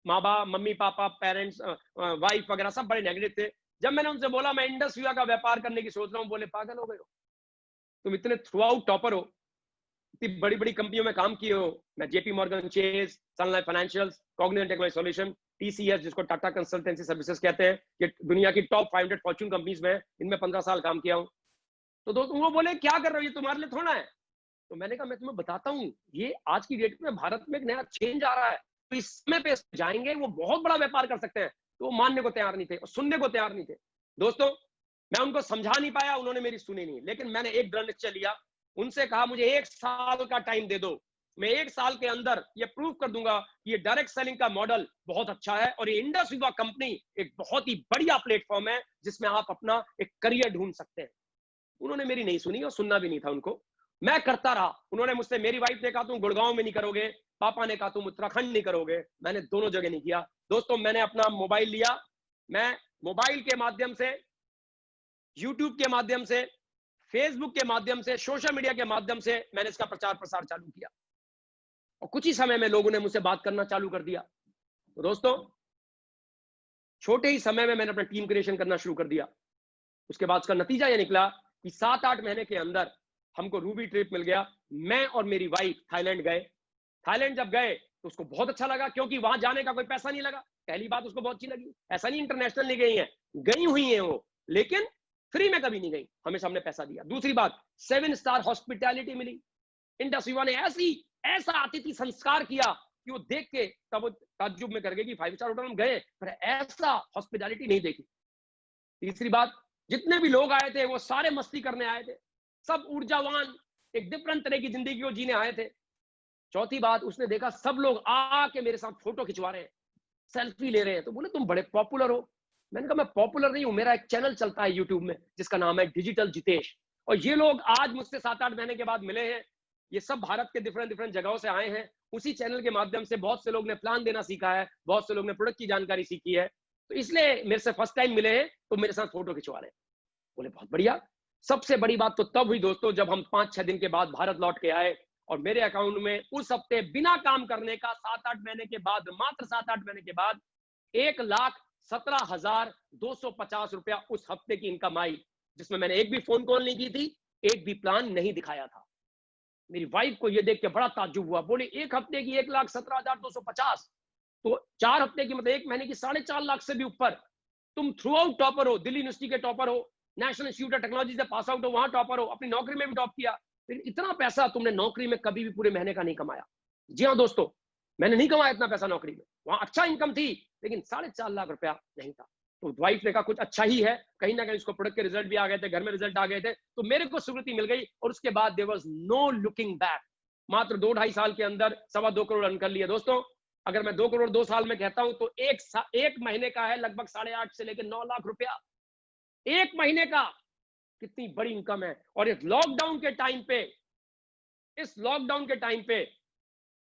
माँ बाप, मम्मी पापा, पेरेंट्स, वाइफ वगैरह सब बड़े नेगेटिव थे। जब मैंने उनसे बोला मैं इंडस विवा का व्यापार करने की सोच रहा हूँ, बोले पागल हो गए हो, तुम इतने थ्रू आउट टॉपर हो, इतनी बड़ी बड़ी कंपनियों में काम किए हो। मैं JP Morgan Chase, Sun Life financials, Cognizant technology solution, TCS जिसको टाटा कंसल्टेंसी सर्विसेज कहते हैं, ये दुनिया की टॉप 500 फॉर्च्यून कंपनीज में इनमें 15 साल काम किया हूँ। तो दोस्त वो बोले क्या कर रहे हो, ये तुम्हारे लिए थोड़ा है। तो मैंने कहा मैं तुम्हें बताता हूँ, ये आज की डेट में भारत में एक नया चेंज आ रहा है, तो इस समय पे जाएंगे वो बहुत बड़ा व्यापार कर सकते हैं। तो वो मानने को तैयार नहीं थे और सुनने को तैयार नहीं थे। दोस्तों मैं उनको समझा नहीं पाया, उन्होंने मेरी सुनी नहीं, लेकिन मैंने एक दृढ़ निश्चय लिया, उनसे कहा मुझे 1 साल का टाइम दे दो, मैं 1 साल के अंदर ये प्रूव कर दूंगा कि ये डायरेक्ट सेलिंग का मॉडल बहुत अच्छा है और ये इंडस विवा कंपनी एक बहुत ही बढ़िया प्लेटफॉर्म है जिसमें आप अपना एक करियर ढूंढ सकते हैं। उन्होंने मेरी नहीं सुनी और सुनना भी नहीं था उनको, मैं करता रहा। उन्होंने मुझसे, मेरी वाइफ ने कहा तुम गुड़गांव में नहीं करोगे, पापा ने कहा तुम उत्तराखंड नहीं करोगे, मैंने दोनों जगह नहीं किया। दोस्तों मैंने अपना मोबाइल लिया, मैं मोबाइल के माध्यम से, यूट्यूब के माध्यम से, फेसबुक के माध्यम से, सोशल मीडिया के माध्यम से मैंने इसका प्रचार प्रसार चालू किया और कुछ ही समय में लोगों ने मुझसे बात करना चालू कर दिया। तो दोस्तों छोटे ही समय में मैंने अपना टीम क्रिएशन करना शुरू कर दिया। उसके बाद उसका नतीजा यह निकला कि 7-8 महीने के अंदर हमको रूबी ट्रिप मिल गया। मैं और मेरी वाइफ थाईलैंड गए। थाईलैंड जब गए तो उसको बहुत अच्छा लगा, क्योंकि वहां जाने का कोई पैसा नहीं लगा। पहली बात उसको बहुत अच्छी लगी। ऐसा नहीं इंटरनेशनल नहीं गई है, गई हुई है वो, लेकिन फ्री में कभी नहीं गई, हमें हमने पैसा दिया। दूसरी बात, 7 स्टार हॉस्पिटैलिटी मिली। इंडस विवा ने ऐसा अतिथि संस्कार किया कि वो देख के तब वो ताज्जुब में कर गए कि 5 स्टार होटल में गए पर ऐसा हॉस्पिटैलिटी नहीं देखी। तीसरी बात, जितने भी लोग आए थे वो सारे मस्ती करने आए थे, सब ऊर्जावान, एक डिफरेंट तरह की जिंदगी को जीने आए थे। चौथी बात, उसने देखा सब लोग आके मेरे साथ फोटो खिंचवा रहे हैं, सेल्फी ले रहे हैं। तो बोले तुम बड़े पॉपुलर हो। मैंने कहा मैं पॉपुलर नहीं हूं, मेरा एक चैनल चलता है यूट्यूब में जिसका नाम है डिजिटल जितेश, और ये लोग आज मुझसे 7-8 महीने के बाद मिले हैं। ये सब भारत के डिफरेंट जगहों से आए हैं। उसी चैनल के माध्यम से बहुत से लोग ने प्लान देना सीखा है, बहुत से लोग ने प्रोडक्ट की जानकारी सीखी है, तो इसलिए मेरे से फर्स्ट टाइम मिले हैं तो मेरे साथ फोटो खिंचवा रहे हैं। बोले बहुत बढ़िया। सबसे बड़ी बात तो तब हुई दोस्तों जब हम 5-6 दिन के बाद भारत लौट के आए और मेरे अकाउंट में उस हफ्ते बिना काम करने का 7-8 महीने के बाद, मात्र 7-8 महीने के बाद 1,17,250 रुपया उस हफ्ते की इनकम आई, जिसमें मैंने एक भी फोन कॉल नहीं की थी, एक भी प्लान नहीं दिखाया था। मेरी वाइफ को यह देख के बड़ा ताज्जुब हुआ, बोले एक हफ्ते की 1,17,250, तो 4 हफ्ते की मतलब 1 महीने की 4.5 लाख से भी ऊपर। तुम थ्रू आउट टॉपर हो, दिल्ली यूनिवर्सिटी के टॉपर हो, नेशनल इंस्टीट्यूट ऑफ टेक्नोलॉजी से पास आउट हो, वहां टॉपर हो, अपनी नौकरी में भी टॉप किया, लेकिन इतना पैसा तुमने नौकरी में कभी भी पूरे महीने का नहीं कमाया। जी हाँ दोस्तों, मैंने नहीं कमाया इतना पैसा नौकरी में। वहां अच्छा इनकम थी लेकिन 4.5 लाख रुपया नहीं था। तो वाइफ ने कहा कुछ अच्छा ही है, कहीं ना कहीं उसको प्रोडक्ट के रिजल्ट भी आ गए थे, घर में रिजल्ट आ गए थे, तो मेरे को स्वीकृति मिल गई और उसके बाद there was no looking back. मात्र 2-2.5 साल के अंदर 2.25 करोड़ अर्न कर लिया। दोस्तों अगर मैं 2 करोड़ 2 साल में कहता हूं तो एक महीने का है लगभग 8.5 से लेकर 9 लाख रुपया एक महीने का। कितनी बड़ी इनकम है। और इस लॉकडाउन के टाइम पे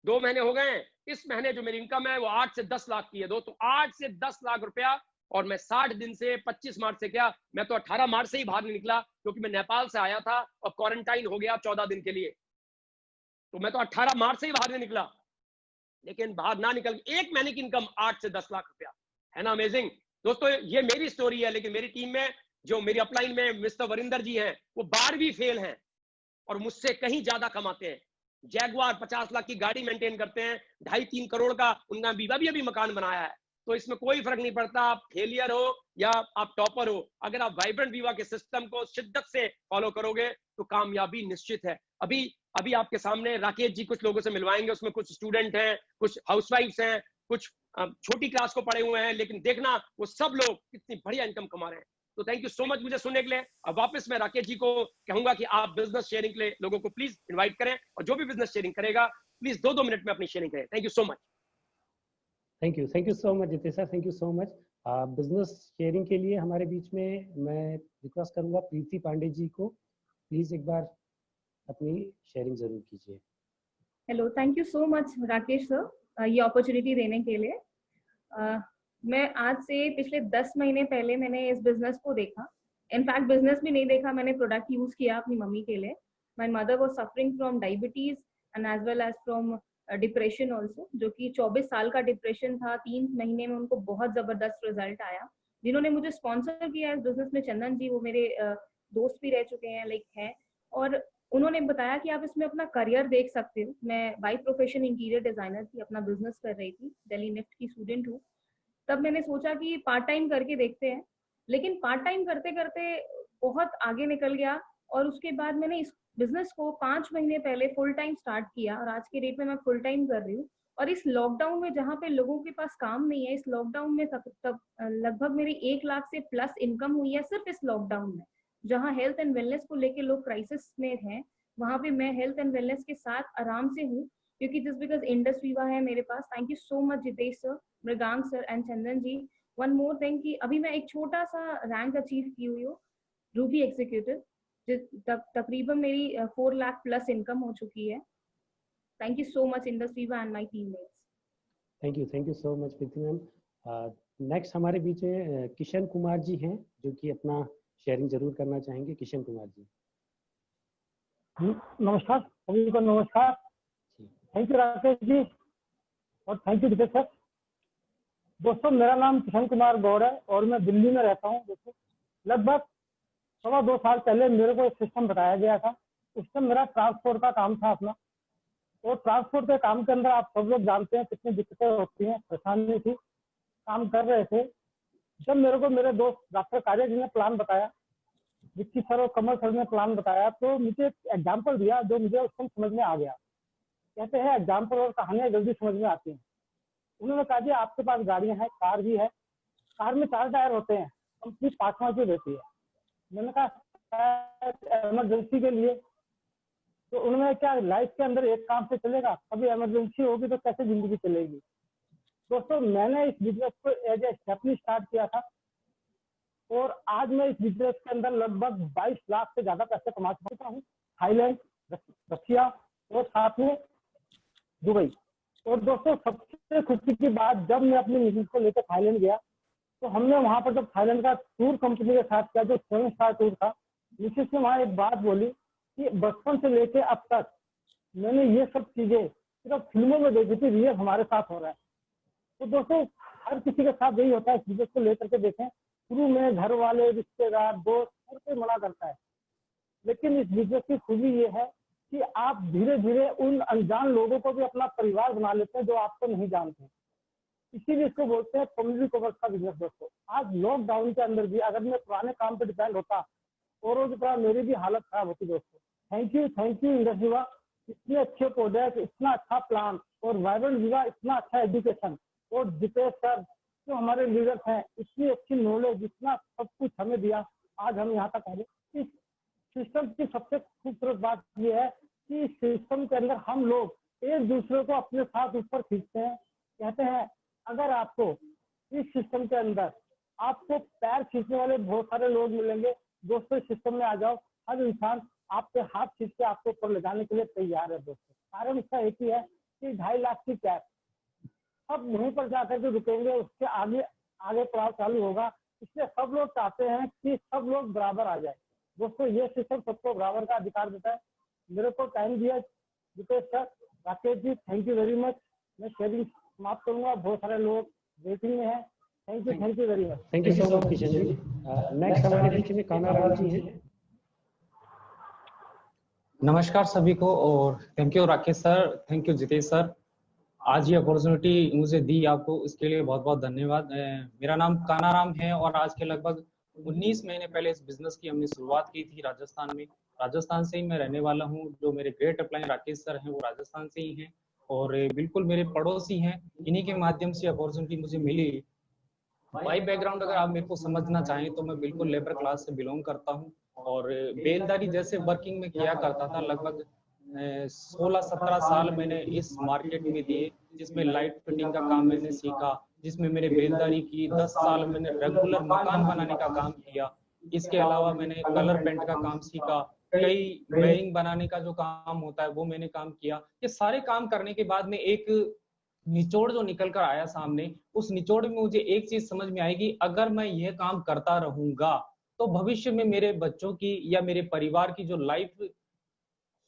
2 महीने हो गए हैं, इस महीने जो मेरी इनकम है वो 8 से 10 लाख की है दोस्तों। 8 से 10 लाख रुपया। और मैं 60 दिन से 25 मार्च से क्या, मैं तो 18 मार्च से ही बाहर नहीं निकला, क्योंकि मैं नेपाल से आया था और क्वारंटाइन हो गया 14 दिन के लिए। तो मैं तो 18 मार्च से ही बाहर नहीं निकला, लेकिन बाहर ना निकल एक महीने की इनकम 8 से 10 लाख रुपया है ना। अमेजिंग दोस्तों, ये मेरी स्टोरी है। लेकिन मेरी टीम में जो मेरी अपलाइन में मिस्टर वरिंदर जी हैं, वो 12वीं फेल हैं और मुझसे कहीं ज्यादा कमाते हैं। जैगुआर 50 लाख की गाड़ी मेंटेन करते हैं, 2.5-3 करोड़ का उनका बीवा भी अभी मकान बनाया है। तो इसमें कोई फर्क नहीं पड़ता आप फेलियर हो या आप टॉपर हो, अगर आप वाइब्रेंट विवा के सिस्टम को शिद्दत से फॉलो करोगे तो कामयाबी निश्चित है। अभी आपके सामने राकेश जी कुछ लोगों से मिलवाएंगे, उसमें कुछ स्टूडेंट हैं, कुछ हाउसवाइफ्स हैं, कुछ छोटी क्लास को पढ़े हुए हैं, लेकिन देखना वो सब लोग कितनी बढ़िया इनकम कमा रहे हैं। तो थैंक यू सो मच मुझे सुनने के लिए। अब वापस मैं राकेश जी को कहूंगा कि आप बिजनेस शेयरिंग के लिए लोगों को प्लीज इनवाइट करें, और जो भी बिजनेस शेयरिंग करेगा प्लीज 2-2 मिनट में अपनी शेयरिंग करें। Thank you so much. Thank you so much Jitesh sir, thank you so much. Business sharing के लिए हमारे बीच में मैं रिक्वेस्ट करूंगा प्रीति पांडे जी को। प्लीज एक बार अपनी शेयरिंग जरूर कीजिए। Hello, thank you so much Rakesh sir ये अपॉर्चुनिटी देने के लिए। मैं आज से पिछले 10 महीने पहले मैंने इस बिजनेस को देखा। इनफैक्ट बिजनेस भी नहीं देखा, मैंने प्रोडक्ट यूज किया अपनी मम्मी के लिए। My mother was suffering from diabetes and as well as from depression also, जो कि 24 साल का डिप्रेशन था। 3 महीने में उनको बहुत जबरदस्त रिजल्ट आया। जिन्होंने मुझे स्पॉन्सर किया इस बिजनेस में, चंदन जी, वो मेरे दोस्त भी रह चुके हैं, लाइक हैं, और उन्होंने बताया कि आप इसमें अपना करियर देख सकते हो। मैं बाय प्रोफेशन इंटीरियर डिजाइनर थी, अपना बिजनेस कर रही थी, दिल्ली निफ्ट की स्टूडेंट हूँ। तब मैंने सोचा कि पार्ट टाइम करके देखते हैं, लेकिन पार्ट टाइम करते करते बहुत आगे निकल गया। और उसके बाद मैंने इस बिजनेस को 5 महीने पहले फुल टाइम स्टार्ट किया और आज के डेट में मैं फुल टाइम कर रही हूँ। और इस लॉकडाउन में जहाँ पे लोगों के पास काम नहीं है, इस लॉकडाउन में तब लगभग मेरी 1 लाख से प्लस इनकम हुई है सिर्फ इस लॉकडाउन में। जहाँ हेल्थ एंड वेलनेस को लेके लोग क्राइसिस में हैं, वहाँ पे मैं हेल्थ एंड वेलनेस के साथ आराम से हूँ, क्योंकि जस्ट बिकॉज इंडस वीवा है मेरे पास। Thank you so much Jitesh sir, Mrigank sir and Chandan ji. One more thing कि अभी मैं एक छोटा सा रैंक अचीव की हुई हूँ, रूबी एग्जीक्यूटिव, तकरीबन मेरी 4 लाख प्लस इनकम हो चुकी है। Thank you so much Indus Viva and my teammates. Thank you so much Preeti ma'am. Next हमारे बीच में किशन कुमार जी हैं, जो कि अपना शेयरिंग जरूर करना चाहेंगे। किशन कुमार जी। नमस्कार सभी को, नमस्कार। थैंक यू राकेश जी और थैंक यू विजय सर। दोस्तों, मेरा नाम किशन कुमार गौर है और मैं दिल्ली में रहता हूँ। दोस्तों, लगभग 2.25 साल पहले मेरे को एक सिस्टम बताया गया था। उस समय मेरा ट्रांसपोर्ट का काम था अपना, और ट्रांसपोर्ट के काम के अंदर आप सब लोग जानते हैं कितनी दिक्कतें होती हैं, परेशानी थी। काम कर रहे थे, जब मेरे को मेरे दोस्त डॉक्टर कार्य जी ने प्लान बताया, विक्की सर और कमल सर ने प्लान बताया, तो मुझे एक एग्जाम्पल दिया जो मुझे उस समय समझ में आ गया। कहते हैं एग्जाम्पल और कहानियां जल्दी समझ में आती हैं। उन्होंने कहा जी आपके पास गाड़ियां हैं, कार भी है, कार में 4 टायर होते हैं, कंपनी 5वां क्यों देती है? मैंने कहा इमरजेंसी के लिए। तो उन्होंने क्या लाइफ के अंदर एक काम से चलेगा? कभी इमरजेंसी होगी तो कैसे जिंदगी चलेगी? दोस्तों, मैंने इस बिजनेस को एज ए स्टेपनी स्टार्ट किया था और आज मैं इस बिजनेस के अंदर लगभग 22 लाख से ज्यादा पैसे कमा चुका हूँ। थाईलैंड, रशिया और साथ में दुबई। और दोस्तों, सबसे खुशी की बात, जब मैं अपनी मिसेज को लेकर थाईलैंड गया तो हमने वहां पर जब थाईलैंड का टूर कंपनी के साथ किया, जो 7 स्टार टूर था, मिसेज ने वहां एक बात बोली कि बचपन से लेके अब तक मैंने ये सब चीजें सिर्फ फिल्मों में देखी थी, रियल हमारे साथ हो रहा है। तो दोस्तों, हर किसी के साथ यही होता है, इस बिजनेस को लेकर के देखें। शुरू में घर वाले, रिश्तेदार, दोस्त हर कोई मना करता है, लेकिन इस बिजनेस की खूबी ये है कि आप धीरे धीरे उन अनजान लोगों को भी अपना परिवार बना लेते हैं जो आपको नहीं जानते। इसीलिए इसको बोलते हैं फैमिली कवर्स का बिजनेस। दोस्तों, आज लॉकडाउन के अंदर भी अगर मैं पुराने काम पे डिपेंड होता, औरों की तरह मेरी भी हालत खराब होती। दोस्तों, थैंक यू इंडस वीवा, इतने अच्छे प्रोडक्ट, इतना अच्छा प्लान, और वाइब्रेंट वीवा, इतना अच्छा एजुकेशन, और जितेश सर जो हमारे लीडर्स हैं, इतनी अच्छी नॉलेज, इतना सब कुछ हमें दिया, आज हम यहाँ तक आए। इस सिस्टम की सबसे खूबसूरत बात यह है कि इस सिस्टम के अंदर हम लोग एक दूसरे को अपने साथ ऊपर खींचते हैं। कहते हैं अगर आपको इस सिस्टम के अंदर आपको पैर खींचने वाले बहुत सारे लोग मिलेंगे, दोस्तों इस सिस्टम में आ जाओ। हर इंसान आपके हाथ खींच के आपको ऊपर ले जाने के लिए तैयार है। दोस्तों, कारण इसका एक ही है कि 2.5 लाख की कैप, सब वहीं पर जाकर के रुकेंगे, उसके आगे पड़ाव चालू होगा। इसलिए सब लोग चाहते हैं कि सब लोग बराबर आ जाए। दोस्तों, ये सिस्टम सबको बराबर का अधिकार देता है। मेरे को टाइम दिया Jitesh sir, Rakesh ji, thank you very much. मैं शेयरिंग समाप्त करूंगा, बहुत सारे लोग वेटिंग में हैं। Thank you very much. Thank you so much Kishan ji. Next हमारे बीच में काना राम जी हैं। नमस्कार सभी को और thank you Rakesh sir, thank you Jitesh sir. आज ये अपॉर्चुनिटी मुझे दी आपको, इसके लिए बहुत बहुत धन्यवाद। मेरा नाम काना राम है और आज के लगभग 19 महीने पहले इस बिजनेस की हमने शुरुआत की थी राजस्थान में। राजस्थान से ही मैं रहने वाला हूँ। जो मेरे ग्रेट अपलाइन राकेश सर हैं वो राजस्थान से ही हैं और बिल्कुल मेरे पड़ोसी हैं। इन्हीं के माध्यम से अपॉर्चुनिटी मुझे मिली। माय बैकग्राउंड अगर आप मेरे को समझना चाहें तो मैं बिल्कुल लेबर क्लास से बिलोंग करता हूँ और बेलदारी जैसे वर्किंग में किया करता था। लगभग 16-17 साल मैंने इस मार्केट में दिए, जिसमें लाइट फिटिंग का काम मैंने सीखा, जिसमें मैंने बेलदारी की। 10 साल मैंने रेगुलर मकान बनाने का काम किया। इसके अलावा मैंने कलर पेंट का काम सीखा, कई वायरिंग बनाने का जो काम होता है वो मैंने काम किया। ये सारे काम करने के बाद में एक निचोड़ जो निकल कर आया सामने, उस निचोड़ में मुझे एक चीज समझ में आई कि अगर मैं यह काम करता रहूंगा तो भविष्य में मेरे बच्चों की या मेरे परिवार की जो लाइफ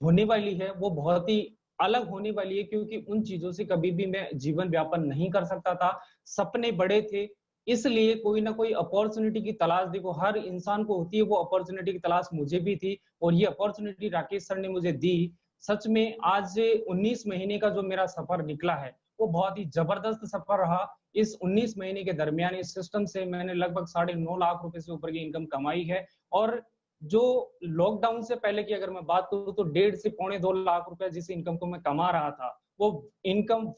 होने वाली है वो बहुत ही अलग होने वाली है, क्योंकि उन चीजों से कभी भी मैं जीवन व्यापन नहीं कर सकता था। सपने बड़े थे, इसलिए कोई ना कोई अपॉर्चुनिटी की तलाश, देखो हर इंसान को होती है, वो अपॉर्चुनिटी की तलाश मुझे भी थी और ये अपॉर्चुनिटी राकेश सर ने मुझे दी। सच में आज 19 महीने का जो मेरा सफर निकला है वो बहुत ही जबरदस्त सफर रहा। इस 19 महीने के दरमियान इस सिस्टम से मैंने लगभग 9.5 लाख रुपए से ऊपर की इनकम कमाई है। और जो लॉकडाउन से पहले की अगर मैं बात करूं तो 1.5 से 2.25 लाख रुपए जिस इनकम को मैं कमा रहा था वो इनकम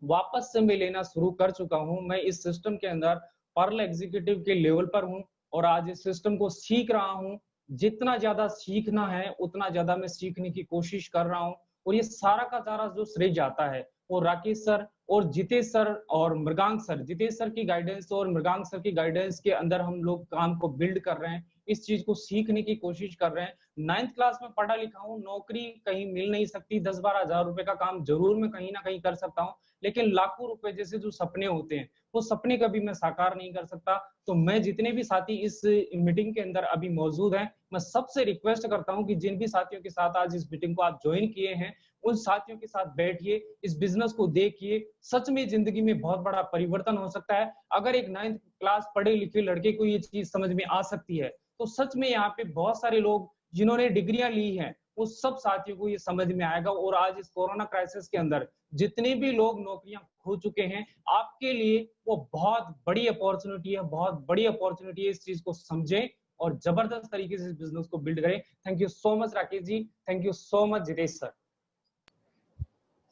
वापस से मैं लेना शुरू कर चुका हूं। मैं इस सिस्टम के अंदर पर्ल एग्जीक्यूटिव के लेवल पर हूं और आज इस सिस्टम को सीख रहा हूं। जितना ज्यादा सीखना है उतना ज्यादा मैं सीखने की कोशिश कर रहा हूं और ये सारा का सारा जो श्रेय जाता है वो राकेश सर और जितेश सर और मृगांक सर, जितेश सर की गाइडेंस और मृगांक सर की गाइडेंस के अंदर हम लोग काम को बिल्ड कर रहे हैं, इस चीज को सीखने की कोशिश कर रहे हैं। 9th क्लास में पढ़ा लिखा हूँ, नौकरी कहीं मिल नहीं सकती, 10-12 हजार रुपए का काम जरूर मैं कहीं ना कहीं कर सकता हूँ, लेकिन लाखों रुपए जैसे जो सपने होते हैं वो सपने कभी मैं साकार नहीं कर सकता। तो मैं जितने भी साथी इस मीटिंग के अंदर अभी मौजूद हैं, मैं सबसे रिक्वेस्ट करता हूं कि जिन भी साथियों के साथ आज इस मीटिंग को आप ज्वाइन किए हैं उन साथियों के साथ बैठिए, इस बिजनेस को देखिए। सच में जिंदगी में बहुत बड़ा परिवर्तन हो सकता है। अगर एक 9th क्लास पढ़े लिखे लड़के को ये चीज समझ में आ सकती है तो सच में यहाँ पे बहुत सारे लोग जिन्होंने डिग्रियां ली हैं वो सब साथियों को ये समझ में आएगा। और आज इस कोरोना क्राइसिस के अंदर जितने भी लोग नौकरियां खो चुके हैं आपके लिए वो बहुत बड़ी अपॉर्चुनिटी है, बहुत बड़ी अपॉर्चुनिटी है। इस चीज को समझें और जबरदस्त तरीके से इस बिजनेस को बिल्ड करें। Thank you so much Rakesh ji, thank you so much Jitesh sir.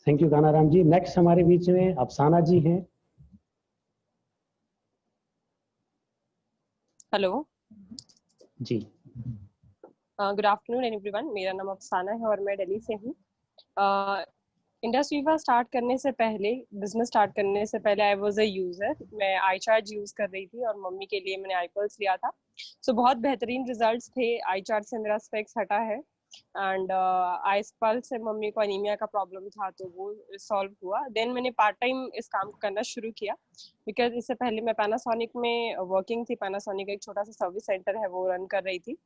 Thank you Kanaram ji. Next हमारे बीच में अफसाना जी हैं। हेलो जी, गुड आफ्टरनून एवरीवन। मेरा नाम अफसाना है और मैं दिल्ली से हूँ। इंडस्ट्री वीवा स्टार्ट करने से पहले, बिजनेस स्टार्ट करने से पहले आई वाज अ यूजर। मैं iCharge यूज कर रही थी और मम्मी के लिए मैंने iPulse लिया था। सो बहुत बेहतरीन रिजल्ट्स थे। iCharge से मेरा स्पेक्स हटा है एंड iPulse से मम्मी को एनीमिया का प्रॉब्लम था तो वो सॉल्व हुआ। देन मैंने पार्ट टाइम इस काम को करना शुरू किया बिकॉज इससे पहले मैं पैनासोनिक में वर्किंग थी। पैनासोनिक का एक छोटा सा सर्विस सेंटर है वो रन कर रही थी।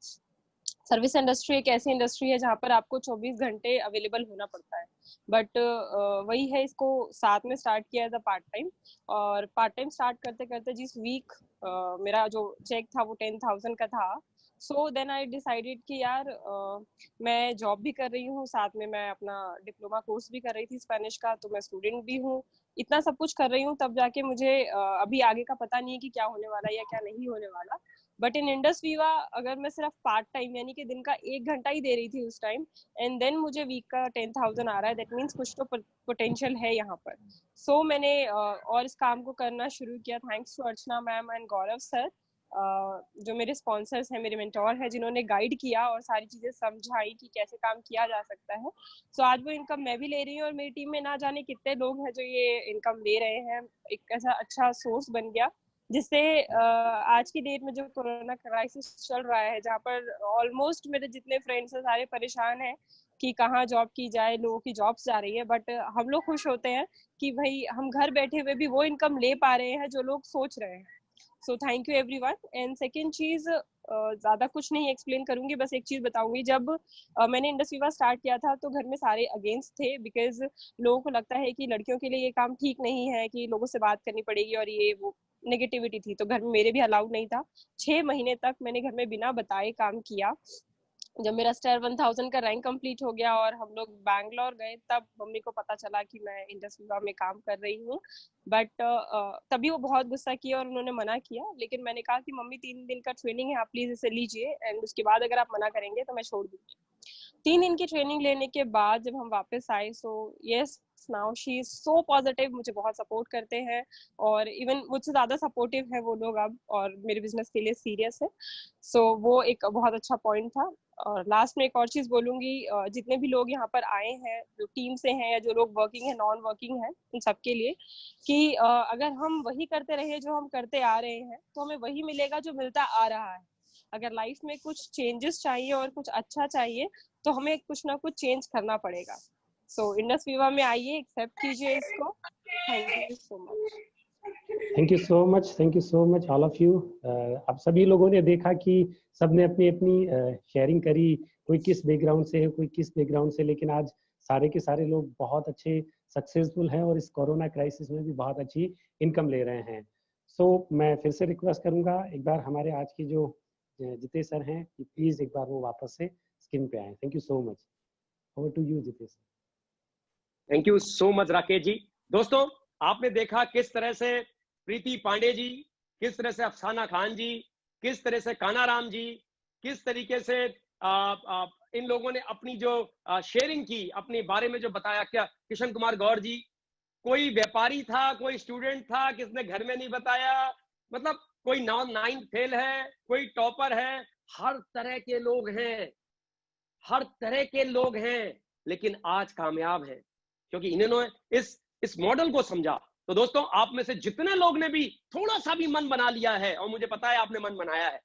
सर्विस इंडस्ट्री एक ऐसी इंडस्ट्री है जहाँ पर आपको 24 घंटे अवेलेबल होना पड़ता है, बट वही है, इसको साथ में स्टार्ट किया एज अ पार्ट टाइम। और पार्ट टाइम स्टार्ट करते करते जिस वीक मेरा जो चेक था वो 10,000 का था, सो देन आई डिसाइडेड कि यार मैं जॉब भी कर रही हूँ, साथ में मैं अपना डिप्लोमा कोर्स भी कर रही थी स्पेनिश का, तो मैं स्टूडेंट भी हूँ, इतना सब कुछ कर रही हूँ, तब जाके मुझे अभी आगे का पता नहीं है कि क्या होने वाला है या क्या नहीं होने वाला। बट इन इंडस वीवा अगर मैं सिर्फ पार्ट टाइम यानी कि दिन का 1 घंटा ही दे रही थी उस टाइम एंड देन मुझे वीक का 10,000 आ रहा है, दैट मीन्स कुछ तो पोटेंशियल है यहाँ पर। सो मैंने और इस काम को करना शुरू किया thanks to Archana ma'am and Gaurav sir, जो मेरे स्पॉन्सर्स हैं, मेरे मेंटोर हैं, जिन्होंने गाइड किया और सारी चीजें समझाई कि कैसे काम किया जा सकता है। सो आज वो इनकम मैं भी ले रही हूँ और मेरी टीम में ना जाने कितने लोग हैं जो ये इनकम ले रहे हैं। एक ऐसा अच्छा सोर्स बन गया जिससे आज की डेट में जो कोरोना क्राइसिस चल रहा है, जहाँ पर ऑलमोस्ट मेरे जितने फ्रेंड्स हैं सारे परेशान हैं कि कहाँ जॉब की जाए, लोगों की जॉब्स जा रही है, बट हम लोग खुश होते हैं कि भाई हम घर बैठे हुए भी वो इनकम ले पा रहे हैं जो लोग सोच रहे हैं। So thank you everyone. And second चीज, ज्यादा कुछ नहीं एक्सप्लेन करूंगी, बस एक चीज बताऊंगी। जब मैंने इंडस वीवा स्टार्ट किया था तो घर में सारे अगेंस्ट थे बिकॉज लोगों को लगता है कि लड़कियों के लिए ये काम ठीक नहीं है, कि लोगों से बात करनी पड़ेगी और ये वो नेगेटिविटी थी, तो घर में मेरे भी अलाउड नहीं था। 6 महीने तक मैंने घर में बिना बताए काम किया। जब मेरा स्टार 1000 का रैंक कंप्लीट हो गया और हम लोग बैंगलोर गए, तब मम्मी को पता चला कि मैं इंडस वीवा में काम कर रही हूँ। बट तभी वो बहुत गुस्सा किया और उन्होंने मना किया, लेकिन मैंने कहा कि मम्मी 3 दिन का ट्रेनिंग है, आप प्लीज इसे लीजिए एंड उसके बाद अगर आप मना करेंगे तो मैं छोड़ दूंगी। 3 दिन की ट्रेनिंग लेने के बाद जब हम वापस आए, so yes now she is so positive, मुझे बहुत सपोर्ट करते हैं और इवन मुझसे ज्यादा सपोर्टिव है वो लोग अब, और मेरे बिजनेस के लिए सीरियस है। सो वो एक बहुत अच्छा पॉइंट था। और लास्ट में एक और चीज बोलूंगी, जितने भी लोग यहाँ पर आए हैं, जो टीम से हैं या जो लोग वर्किंग है, नॉन वर्किंग है, उन सबके लिए कि अगर हम वही करते रहे जो हम करते आ रहे हैं तो हमें वही मिलेगा जो मिलता आ रहा है। अगर लाइफ में कुछ चेंजेस चाहिए और कुछ अच्छा चाहिए तो हमें कुछ ना कुछ चेंज करना पड़ेगा। सो इंडस विवा में आइए, एक्सेप्ट कीजिए इसको। Thank you so much. Thank you so much, thank you so much all of you. आप सभी लोगों ने देखा कि सबने अपनी अपनी शेयरिंग करी, कोई किस बैकग्राउंड से है, कोई किस बैकग्राउंड से, लेकिन आज सारे के सारे लोग बहुत अच्छे सक्सेसफुल हैं और इस कोरोना क्राइसिस में भी बहुत अच्छी इनकम ले रहे हैं। सो मैं फिर से रिक्वेस्ट करूंगा एक बार हमारे आज के जो जितेश सर हैं कि प्लीज एक बार वो वापस से स्क्रीन पे आए। Thank you so much. Over to you Jitesh sir. Thank you so much Rakesh ji. दोस्तों, आपने देखा किस तरह से प्रीति पांडे जी, किस तरह से अफसाना खान जी, किस तरह से कानाराम जी, किस तरीके से इन लोगों ने अपनी जो शेयरिंग की, अपने बारे में जो बताया। क्या किशन कुमार गौर जी, कोई व्यापारी था, कोई स्टूडेंट था, किसने घर में नहीं बताया, मतलब कोई 9 फेल है, कोई टॉपर है, हर तरह के लोग हैं, हर तरह के लोग हैं, लेकिन आज कामयाब हैं क्योंकि इन्होंने इस मॉडल को समझा। तो दोस्तों, आप में से जितने लोग ने भी थोड़ा सा भी मन बना लिया है, और मुझे पता है आपने मन बनाया है,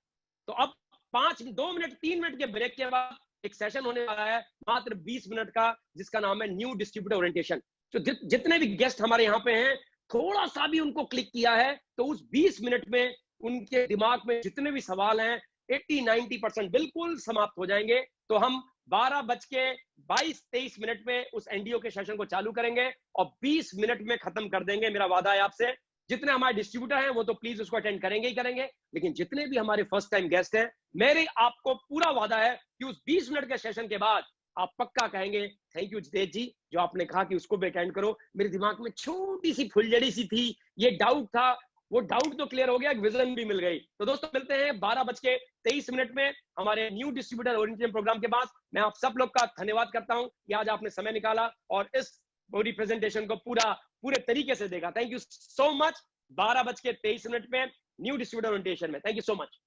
तो अब 2 मिनट 3 मिनट के ब्रेक के बाद एक सेशन होने वाला है मात्र 20 मिनट का, जिसका नाम है न्यू डिस्ट्रीब्यूटर ओरिएंटेशन। तो जितने भी गेस्ट हमारे यहाँ पे हैं, थोड़ा सा भी उनको क्लिक किया है तो उस 20 मिनट में उनके दिमाग में जितने भी सवाल हैं 80-90% बिल्कुल समाप्त हो जाएंगे। तो हम 12:22-23 मिनट में उस एनडीओ के सेशन को चालू करेंगे और 20 मिनट में खत्म कर देंगे। मेरा वादा है आपसे। जितने हमारे डिस्ट्रीब्यूटर हैं वो तो प्लीज उसको अटेंड करेंगे ही करेंगे, लेकिन जितने भी हमारे फर्स्ट टाइम गेस्ट हैं, मेरे आपको पूरा वादा है कि उस 20 मिनट के सेशन के बाद आप पक्का कहेंगे थैंक यू जितेश जी, जो आपने कहा कि उसको भी अटेंड करो। मेरे दिमाग में छोटी सी फुलझड़ी सी थी, ये डाउट था, वो डाउट तो क्लियर हो गया, एक विजन भी मिल गई। तो दोस्तों, मिलते हैं 12:23 मिनट में हमारे न्यू डिस्ट्रीब्यूटर ओरिएंटेशन प्रोग्राम के बाद। मैं आप सब लोग का धन्यवाद करता हूं कि आज आपने समय निकाला और इस पूरी प्रेजेंटेशन को पूरे तरीके से देखा। Thank you so much. 12:23 minute में न्यू डिस्ट्रीब्यूटर ओरिएंटेशन में। Thank you so much.